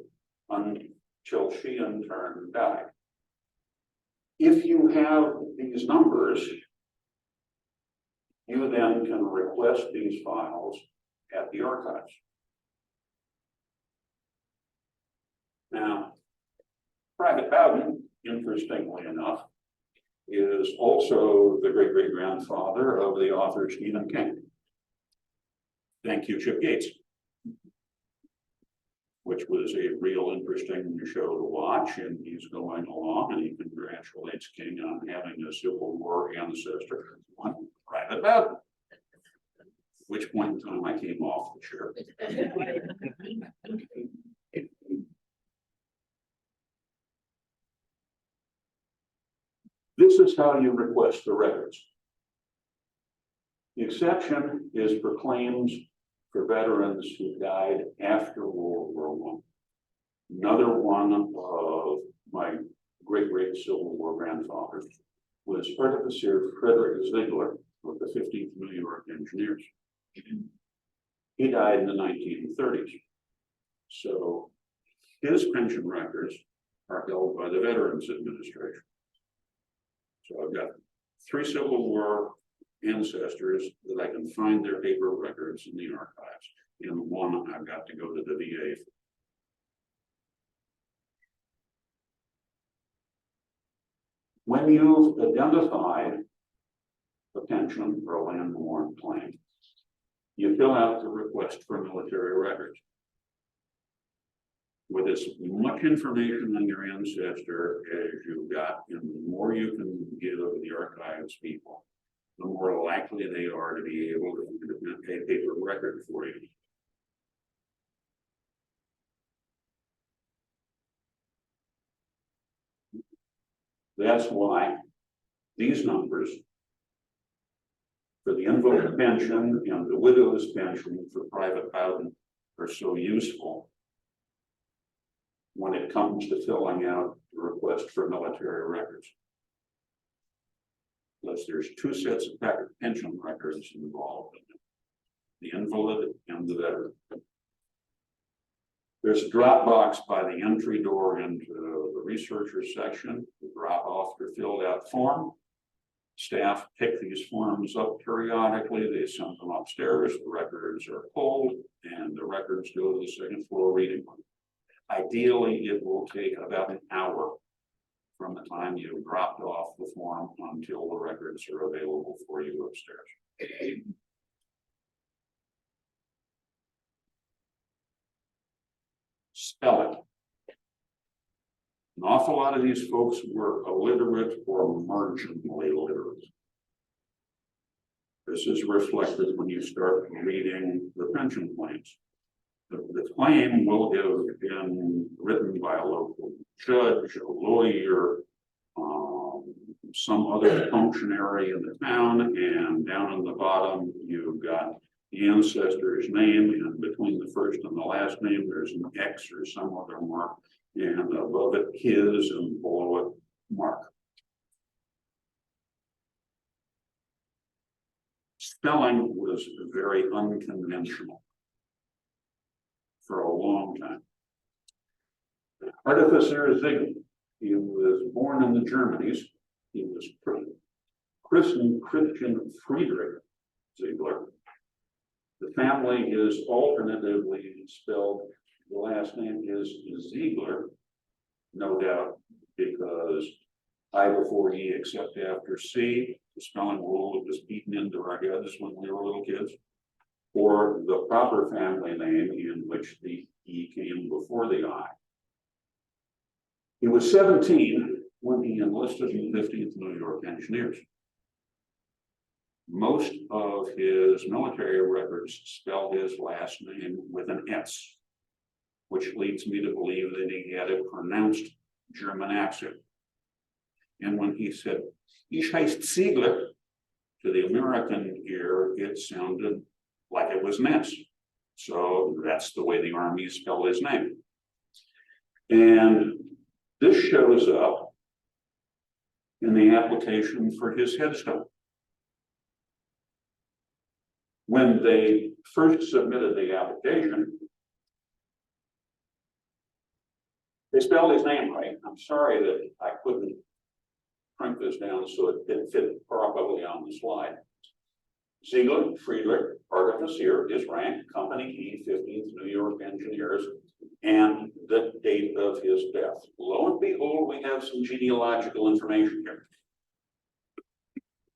until she in turn died. If you have these numbers, you then can request these files at the archives. Now, Private Bowden, interestingly enough, is also the great-great-grandfather of the author Stephen King. Thank you, Chip Gates. Which was a real interesting show to watch, and he's going along, and he congratulates King on having a Civil War ancestor on Private Bowden. At which point in time I came off the chair. This is how you request the records. The exception is for claims for veterans who died after World War I. Another one of my great Civil War grandfathers was Artificier Frederick Ziegler of the 15th New York Engineers. He died in the 1930s. So his pension records are held by the Veterans Administration. So I've got 3 Civil War ancestors that I can find their paper records in the archives. And one I've got to go to the VA for. When you've identified a pension or a land-borne claim, you fill out the request for military records. With as much information on your ancestor as you've got, and the more you can give the archives people, the more likely they are to be able to get a paper record for you. That's why these numbers for the invalid pension and the widow's pension for Private Bowden are so useful when it comes to filling out the request for military records. Because there's 2 sets of pension records involved in it, the invalid and the veteran. There's a drop box by the entry door into the researcher section. The drop off your filled out form. Staff pick these forms up periodically. They send them upstairs. The records are pulled, and the records go to the 2nd floor reading room. Ideally, it will take about an hour from the time you've dropped off the form until the records are available for you upstairs. Spell it. An awful lot of these folks were illiterate or marginally illiterate. This is reflected when you start reading the pension plans. The claim will have been written by a local judge, a lawyer, some other functionary in the town, and down on the bottom, you've got the ancestor's name, and between the first and the last name, there's an X or some other mark, and above it, his, and below it, Mark. Spelling was very unconventional for a long time. Artificer Ziegler, he was born in the Germanies. He was christened Christian Friedrich Ziegler. The family is alternatively spelled. The last name is Ziegler, no doubt, because I before E except after C, the spelling rule that was beaten into our heads when we were little kids, or the proper family name in which the E came before the I. He was 17 when he enlisted in the 15th New York Engineers. Most of his military records spell his last name with an S, which leads me to believe that he had a pronounced German accent. And when he said, "Ich heißt Ziegler," to the American ear, it sounded like it was an S. So that's the way the Army spelled his name. And this shows up in the application for his headstone. When they first submitted the application, they spelled his name right. I'm sorry that I couldn't print this down so it didn't fit properly on the slide. Ziegler, Friedrich, Artificer, his rank, Company E, 15th New York Engineers, and the date of his death. Lo and behold, we have some genealogical information here.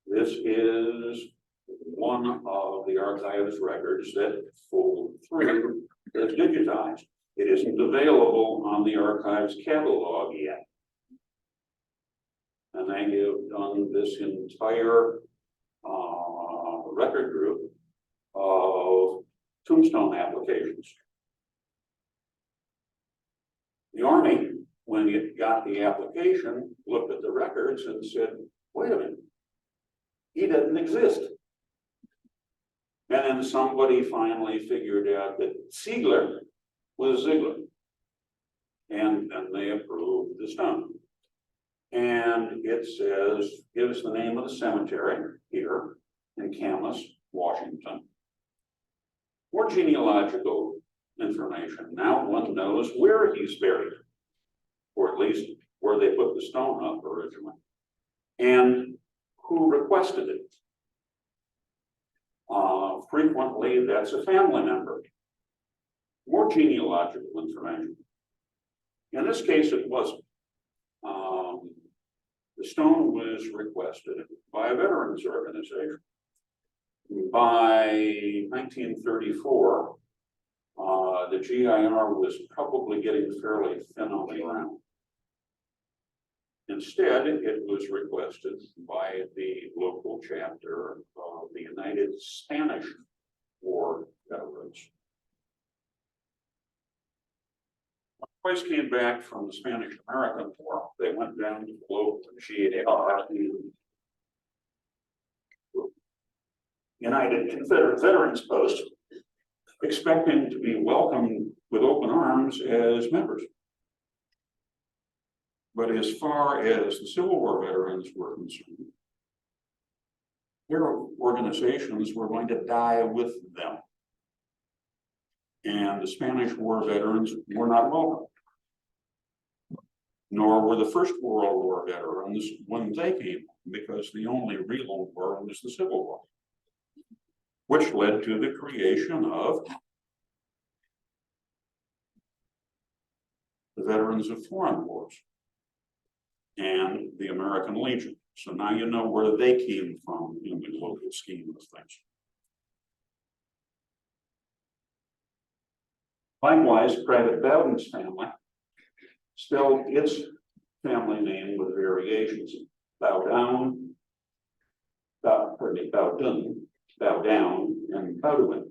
This is one of the archives records that Fall through is digitized. It isn't available on the archives catalog yet. And they have done this entire record group of tombstone applications. The Army, when it got the application, looked at the records and said, wait a minute, he doesn't exist. And then somebody finally figured out that Ziegler was Ziegler. And then they approved the stone. And it says, gives the name of the cemetery here in Camas, Washington. More genealogical information. Now one knows where he's buried, or at least where they put the stone up originally, and who requested it. Frequently, that's a family member. More genealogical information. In this case, it wasn't. The stone was requested by a veterans organization. By 1934, the GIR was probably getting fairly thin on the ground. Instead, it was requested by the local chapter of the United Spanish War Veterans. When boys came back from the Spanish-American War, they went down to the local GIR, United Confederate Veterans Post, expecting to be welcomed with open arms as members. But as far as the Civil War veterans were concerned, their organizations were going to die with them. And the Spanish War veterans were not welcome. Nor were the First World War veterans when they came, because the only real war was the Civil War, which led to the creation of the Veterans of Foreign Wars and the American Legion. So now you know where they came from in the local scheme of things. Likewise, Private Bowden's family spelled its family name with variations. Bowdown, Bowdon, bow down and bow to him.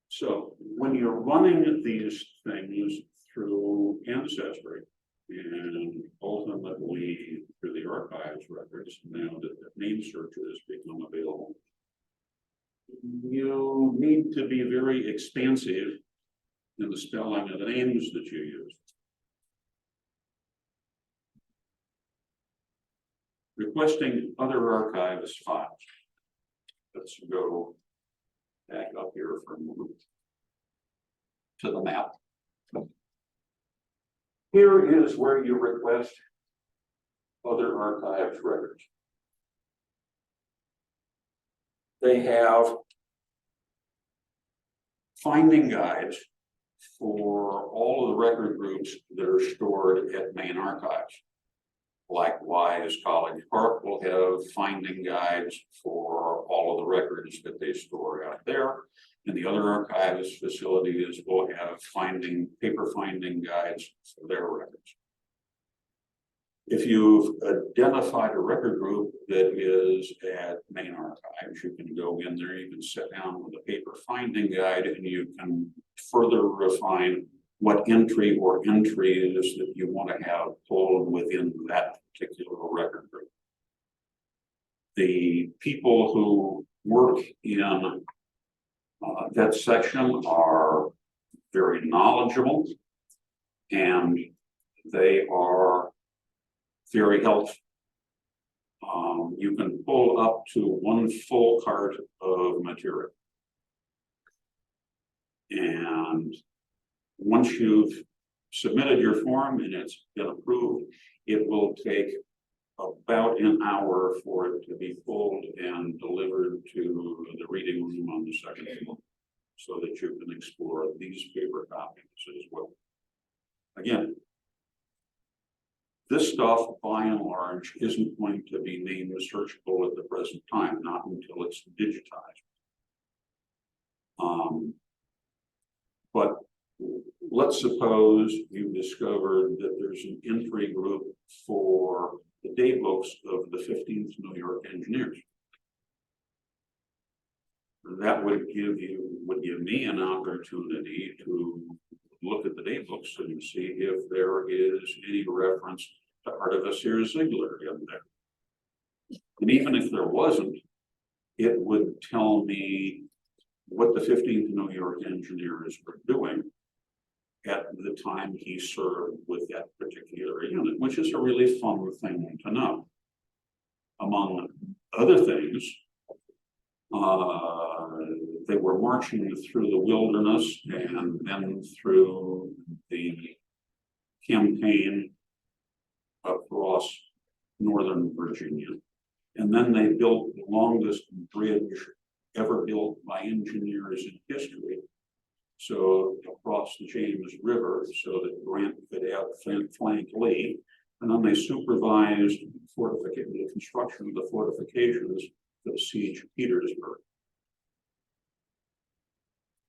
So when you're running these things through Ancestry and ultimately through the archives records, now that the name searches become available, you need to be very expansive in the spelling of the names that you use. Requesting other archives files. Let's go back up here for a moment to the map. Here is where you request other archives records. They have finding guides for all of the record groups that are stored at main archives. Likewise, College Park will have finding guides for all of the records that they store out there. And the other archives facilities will have paper finding guides for their records. If you've identified a record group that is at main archives, you can go in there, you can sit down with a paper finding guide, and you can further refine what entry or entries that you want to have pulled within that particular record group. The people who work in that section are very knowledgeable, and they are very helpful. You can pull up to 1 full cart of material. And once you've submitted your form and it's been approved, it will take about an hour for it to be pulled and delivered to the reading room on the 2nd floor, so that you can explore these paper copies as well. Again, this stuff, by and large, isn't going to be named searchable at the present time, not until it's digitized. But let's suppose you discovered that there's an entry group for the day books of the 15th New York Engineers. That would give me an opportunity to look at the day books and see if there is any reference to Artificier Ziegler in there. And even if there wasn't, it would tell me what the 15th New York Engineers were doing at the time he served with that particular unit, which is a really fun thing to know. Among other things, they were marching through the wilderness and then through the campaign across northern Virginia. And then they built the longest bridge ever built by engineers in history. So across the James River, so that Grant could outflank Lee. And then they supervised the construction of the fortifications for the siege of Petersburg.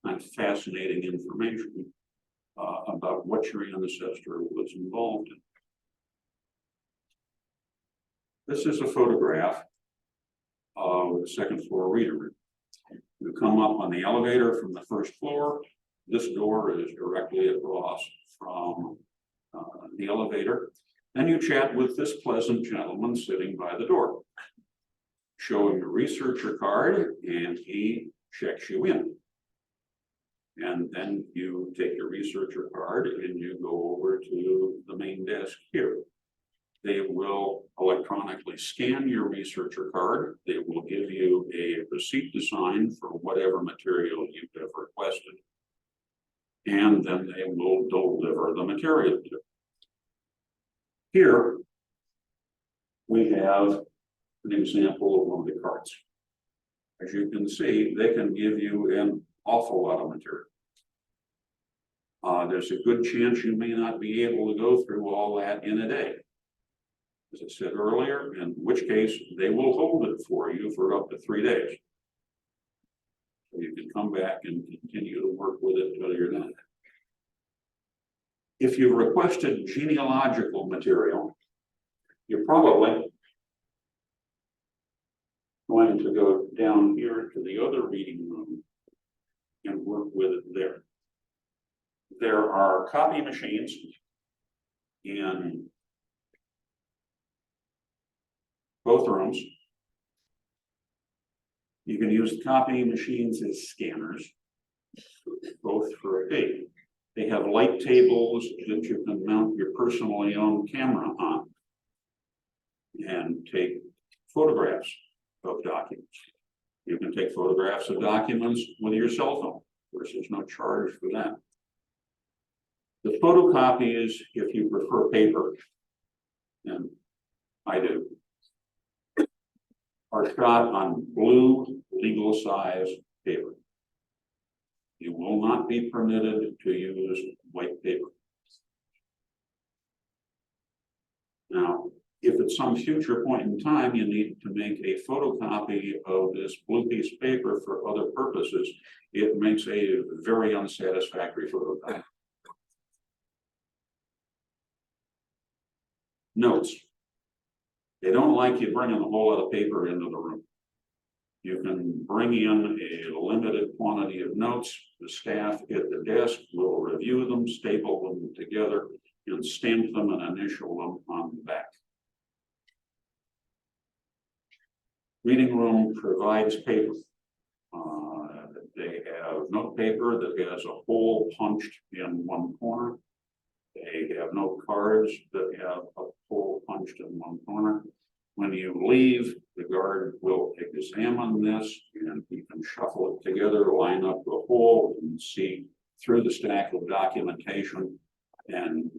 And fascinating information about what your ancestor was involved in. This is a photograph of the 2nd floor reader room. You come up on the elevator from the 1st floor. This door is directly across from the elevator. And you chat with this pleasant gentleman sitting by the door. Show him a researcher card and he checks you in. And then you take your researcher card and you go over to the main desk here. They will electronically scan your researcher card. They will give you a receipt to sign for whatever material you have requested. And then they will deliver the material to you. Here, we have an example of one of the cards. As you can see, they can give you an awful lot of material. There's a good chance you may not be able to go through all that in a day. As I said earlier, in which case they will hold it for you for up to 3 days. So you can come back and continue to work with it until you're done. If you've requested genealogical material, you're probably going going to go down here to the other reading room and work with it there. There are copy machines in both rooms. You can use copy machines as scanners, both for pay. They have light tables that you can mount your personally owned camera on and take photographs of documents. You can take photographs of documents with your cell phone. Of course, there's no charge for that. The photocopies, if you prefer paper, and I do, are shot on blue legal size paper. You will not be permitted to use white paper. Now, if at some future point in time you need to make a photocopy of this blue piece of paper for other purposes, it makes a very unsatisfactory photocopy. Notes. They don't like you bringing a whole lot of paper into the room. You can bring in a limited quantity of notes. The staff at the desk will review them, staple them together, and stamp them and initial them on the back. Reading room provides paper. They have note paper that has a hole punched in one corner. They have note cards that have a hole punched in one corner. When you leave, the guard will examine this and you can shuffle it together, line up the hole, and see through the stack of documentation and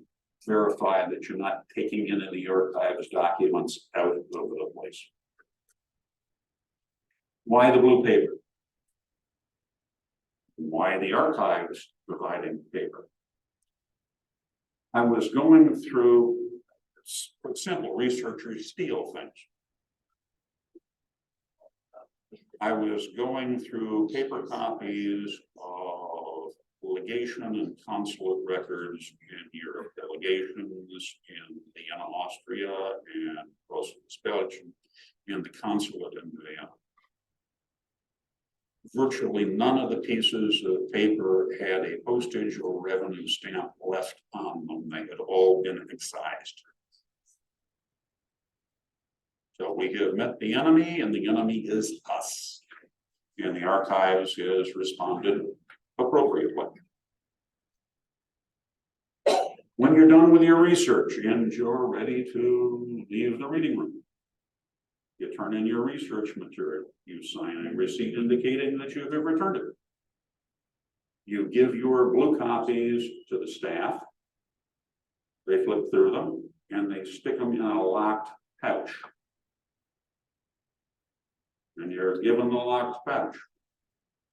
verify that you're not taking any of the archives documents out of the place. Why the blue paper? Why the archives providing paper? I was going through, simple researchers steal things. I was going through paper copies of legation and consulate records in Europe, delegations in Vienna, Austria, and Brussels, Belgium, and the consulate in Vienna. Virtually none of the pieces of paper had a postage or revenue stamp left on them. They had all been excised. So we have met the enemy, and the enemy is us. And the archives has responded appropriately. When you're done with your research and you're ready to leave the reading room, you turn in your research material. You sign a receipt indicating that you have returned it. You give your blue copies to the staff. They flip through them and they stick them in a locked pouch. And you're given the locked pouch.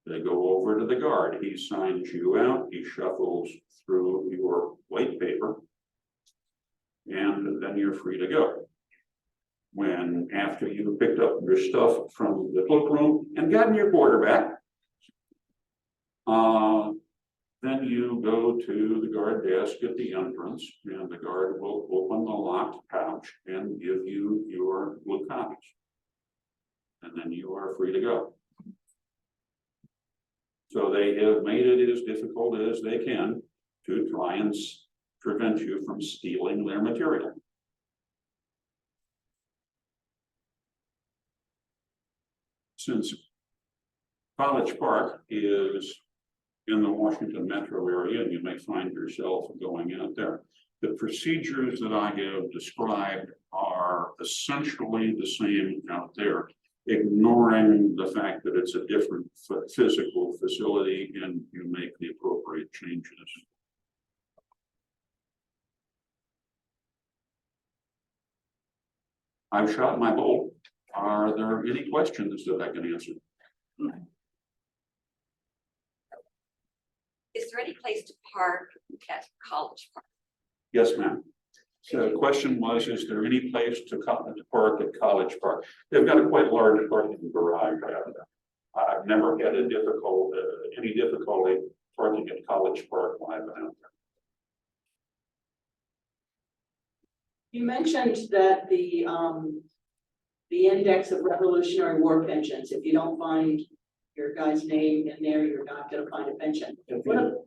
They go over to the guard. He signs you out. He shuffles through your white paper. And then you're free to go. When after you picked up your stuff from the cloakroom and gotten your quarterback, then you go to the guard desk at the entrance, and the guard will open the locked pouch and give you your blue copies. And then you are free to go. So they have made it as difficult as they can to try and prevent you from stealing their material. Since College Park is in the Washington metro area, and you may find yourself going out there, the procedures that I have described are essentially the same out there, ignoring the fact that it's a different physical facility and you make the appropriate changes. I've shot my bolt. Are there any questions that I can answer? Is there any place to park at College Park? Yes, ma'am. So the question was, is there any place to park at College Park? They've got a quite large parking garage out there. I've never had any difficulty parking at College Park when I've been out there. You mentioned that the the index of Revolutionary War pensions. If you don't find your guy's name in there, you're not gonna find a pension.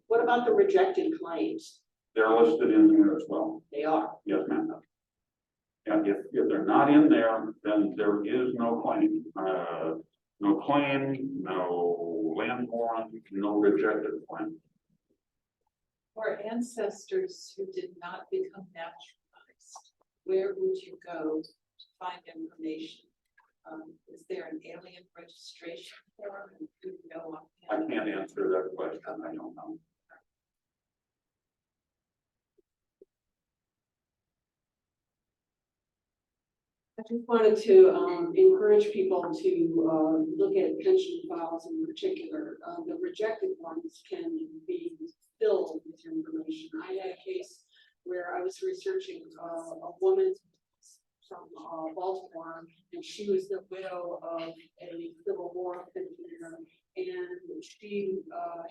What about the rejected claims? They're listed in here as well. They are. Yes, ma'am. And if they're not in there, then there is no claim. No claim, no land warrant, no rejected claim. For ancestors who did not become naturalized, where would you go to find information? Is there an alien registration form? Do you know I offhand? can't answer that question. I don't know. I just wanted to encourage people to look at pension files in particular. The rejected ones can be filled with information. I had a case where I was researching a woman from Baltimore, and she was the widow of a Civil War pensioner, and she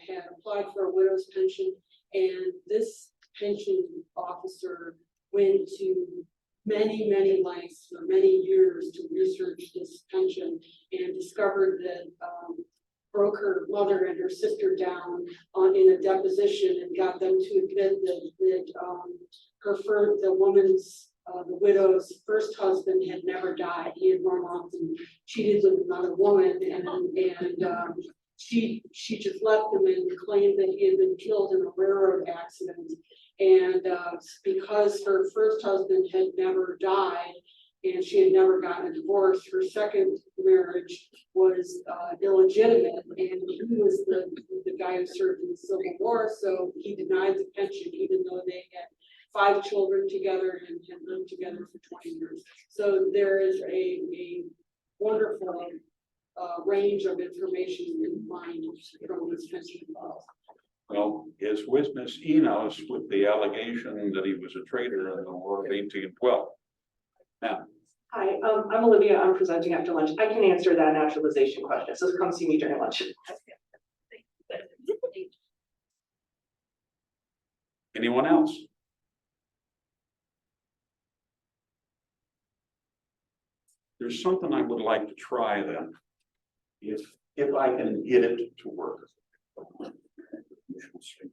had applied for a widow's pension, and this pension officer went to many lengths for many years to research this pension and discovered that broke her mother and her sister down in a deposition and got them to admit that the woman's the widow's first husband had never died. He had run off and cheated with another woman, and she just left him and claimed that he had been killed in a railroad accident. And because her first husband had never died and she had never gotten a divorce, her second marriage was illegitimate, and he was the guy who served in the Civil War, so he denied the pension even though they had 5 children together and had lived together for 20 years. So there is a wonderful range of information you can find from these pension files. Well, his witness Enos with the allegation that he was a traitor in the War of 1812. Now, Hi, I'm Olivia. I'm presenting after lunch. I can answer that naturalization question. So come see me during lunch. anyone else? There's something I would like to try then, if I can get it to work. We shall see.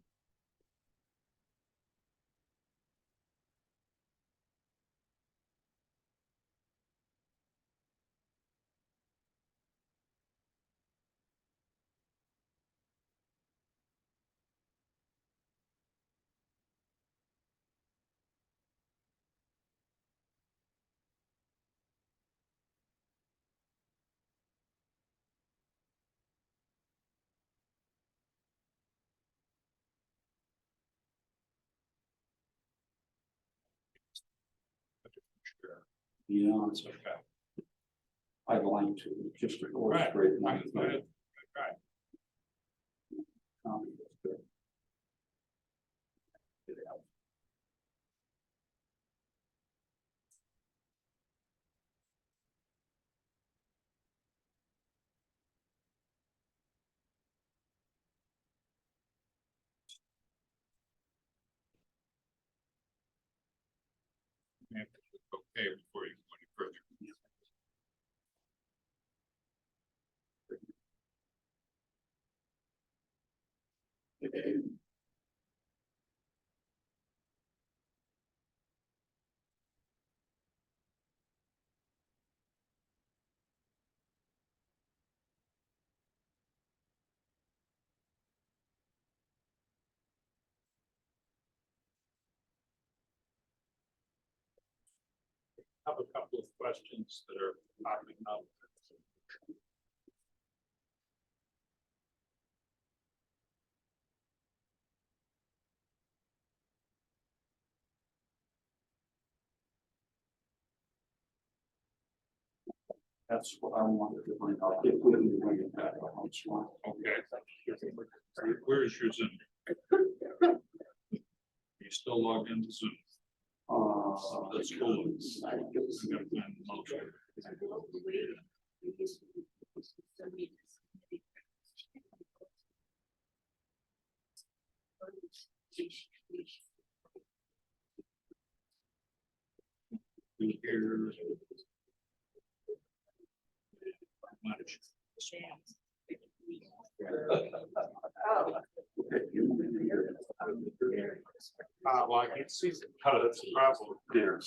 Yeah, it's okay. I'd like to just illustrate my thing. Okay, before you go any further. I have a couple of questions that are popping up. That's what I wanted to bring up. If we can bring it back up on slide. Okay. Where is your Zoom? You still logged into Zoom? That's cool. I'm gonna find the motion. Here. Well, I can see, that's a problem there.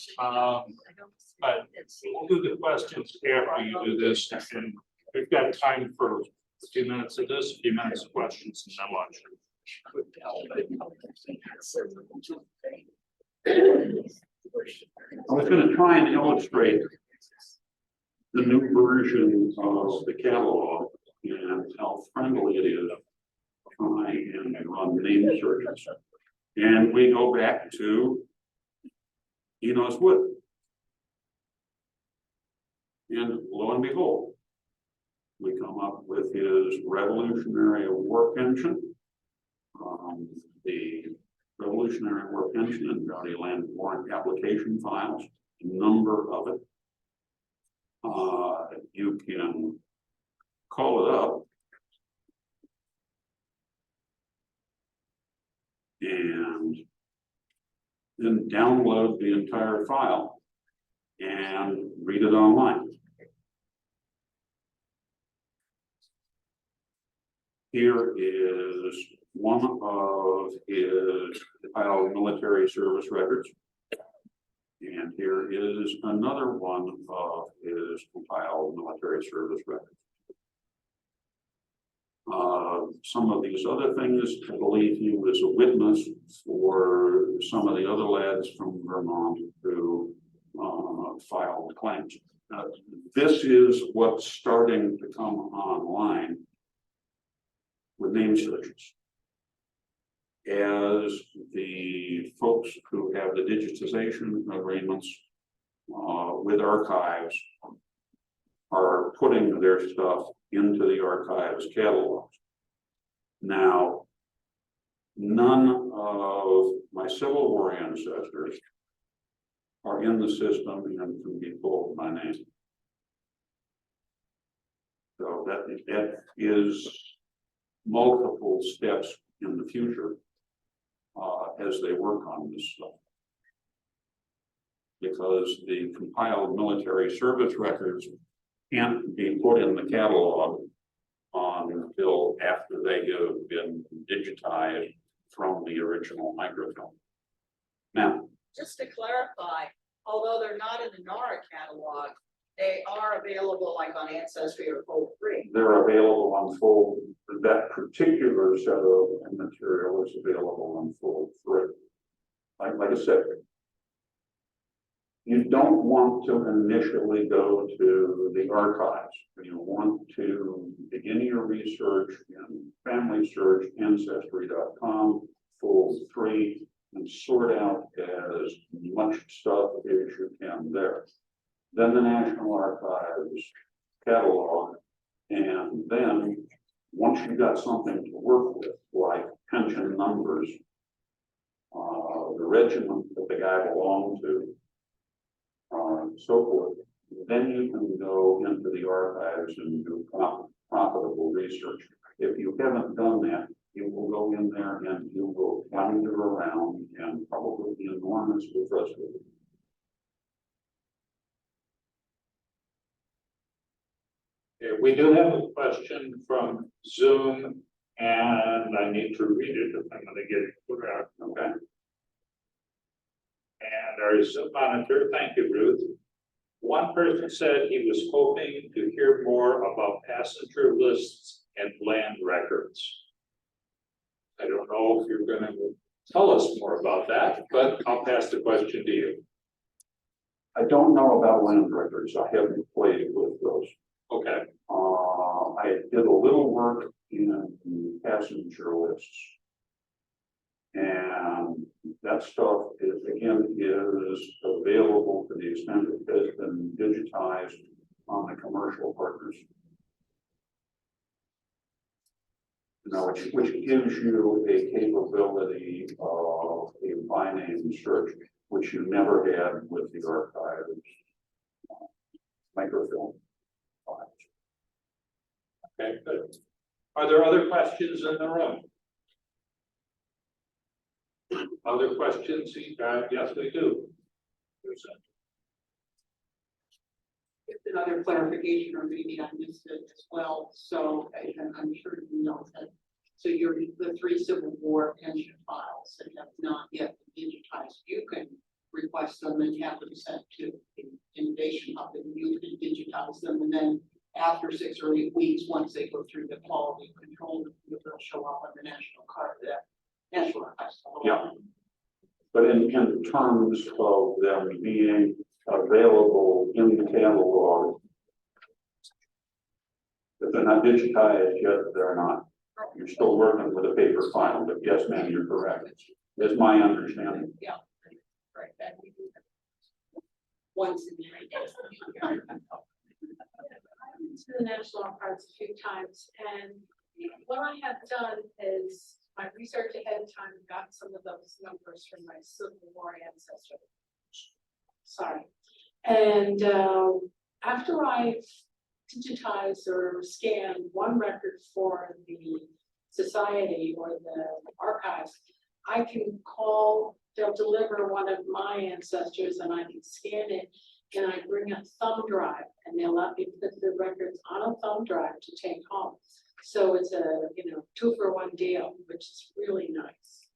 But we'll do the questions after you do this, and we've got time for a few minutes of this, a few minutes of questions, and then lunch. I was gonna try and illustrate the new version of the catalog and how friendly it is to try and run name searches. And we go back to Enos Wood. And lo and behold, we come up with his revolutionary work engine. The revolutionary work engine and County Land Warrant application files, a number of it. You can call it up and then download the entire file and read it online. Here is one of his compiled military service records. And here is another one of his compiled military service records. Some of these other things, I believe he was a witness for some of the other lads from Vermont who filed claims. This is what's starting to come online with name searches. As the folks who have the digitization agreements with archives are putting their stuff into the archives catalogs. Now, none of my Civil War ancestors are in the system and can be pulled by name. So that is multiple steps in the future as they work on this stuff. Because the compiled military service records can't be put in the catalog until after they have been digitized from the original microfilm. Now, Just to clarify, although they're not in the NARA catalog, they are available like on Ancestry or Fold Free. they're available on full, that particular set of material is available on full free. Like I said, you don't want to initially go to the archives. You want to begin your research in Family Search, Ancestry.com, full free, and sort out as much stuff as you can there. Then the National Archives catalog, and then once you've got something to work with, like pension numbers, the regiment that the guy belonged to, so forth, then you can go into the archives and do profitable research. If you haven't done that, you will go in there and you will wander around and probably be enormously frustrated. Okay, we do have a question from Zoom, and I need to read it if I'm gonna get it put out. Okay. And our Zoom monitor, thank you, Ruth. One person said he was hoping to hear more about passenger lists and land records. I don't know if you're gonna tell us more about that, but I'll pass the question to you. I don't know about land records. I haven't played with those. Okay, I did a little work in passenger lists. And that stuff is, again, is available to the extent it has been digitized on the commercial partners. Now, which gives you a capability of a by name search, which you never had with the archives microfilm files. okay, good. Are there other questions in the room? Other questions? Yes, we do. If another clarification, or maybe I missed it as well, so I'm sure you know that. So the 3 Civil War pension files that have not yet been digitized, you can request them and have them sent to the Innovation Hub, and you can digitize them, and then after 6 or 8 weeks, once they go through the quality control, they'll show up on the National Archives. Yeah. But in terms of them being available in the catalog, if they're not digitized yet, they're not. You're still working with a paper file, but yes, ma'am, you're correct. Is my understanding. Yeah. Right, that we do that. Once in 3 days. I've been to the National Archives a few times, and what I have done is my research ahead of time, got some of those numbers from my Civil War ancestor. Sorry. And after I digitize or scan one record for the society or the archives, I can call, they'll deliver one of my ancestors and I can scan it, and I bring a thumb drive, and they'll let me put the records on a thumb drive to take home. So it's a 2-for-1 deal, which is really nice.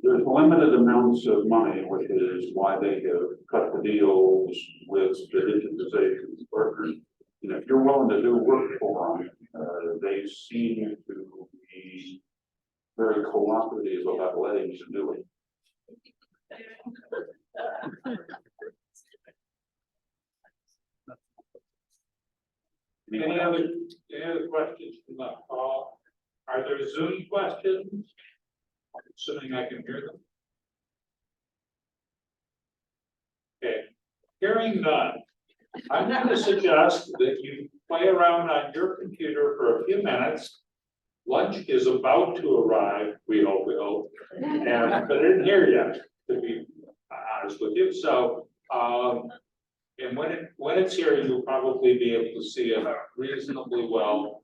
There's limited amounts of money, which is why they have cut the deals with the digitization partners. And if you're willing to do work for them, they seem to be very cooperative about letting you do it. Any other questions from the call? Are there Zoom questions? Assuming I can hear them. Okay, hearing none, I'm going to suggest that you play around on your computer for a few minutes. Lunch is about to arrive, we hope, and but I didn't hear yet, to be honest with you. So, and when it's here, you'll probably be able to see it reasonably well.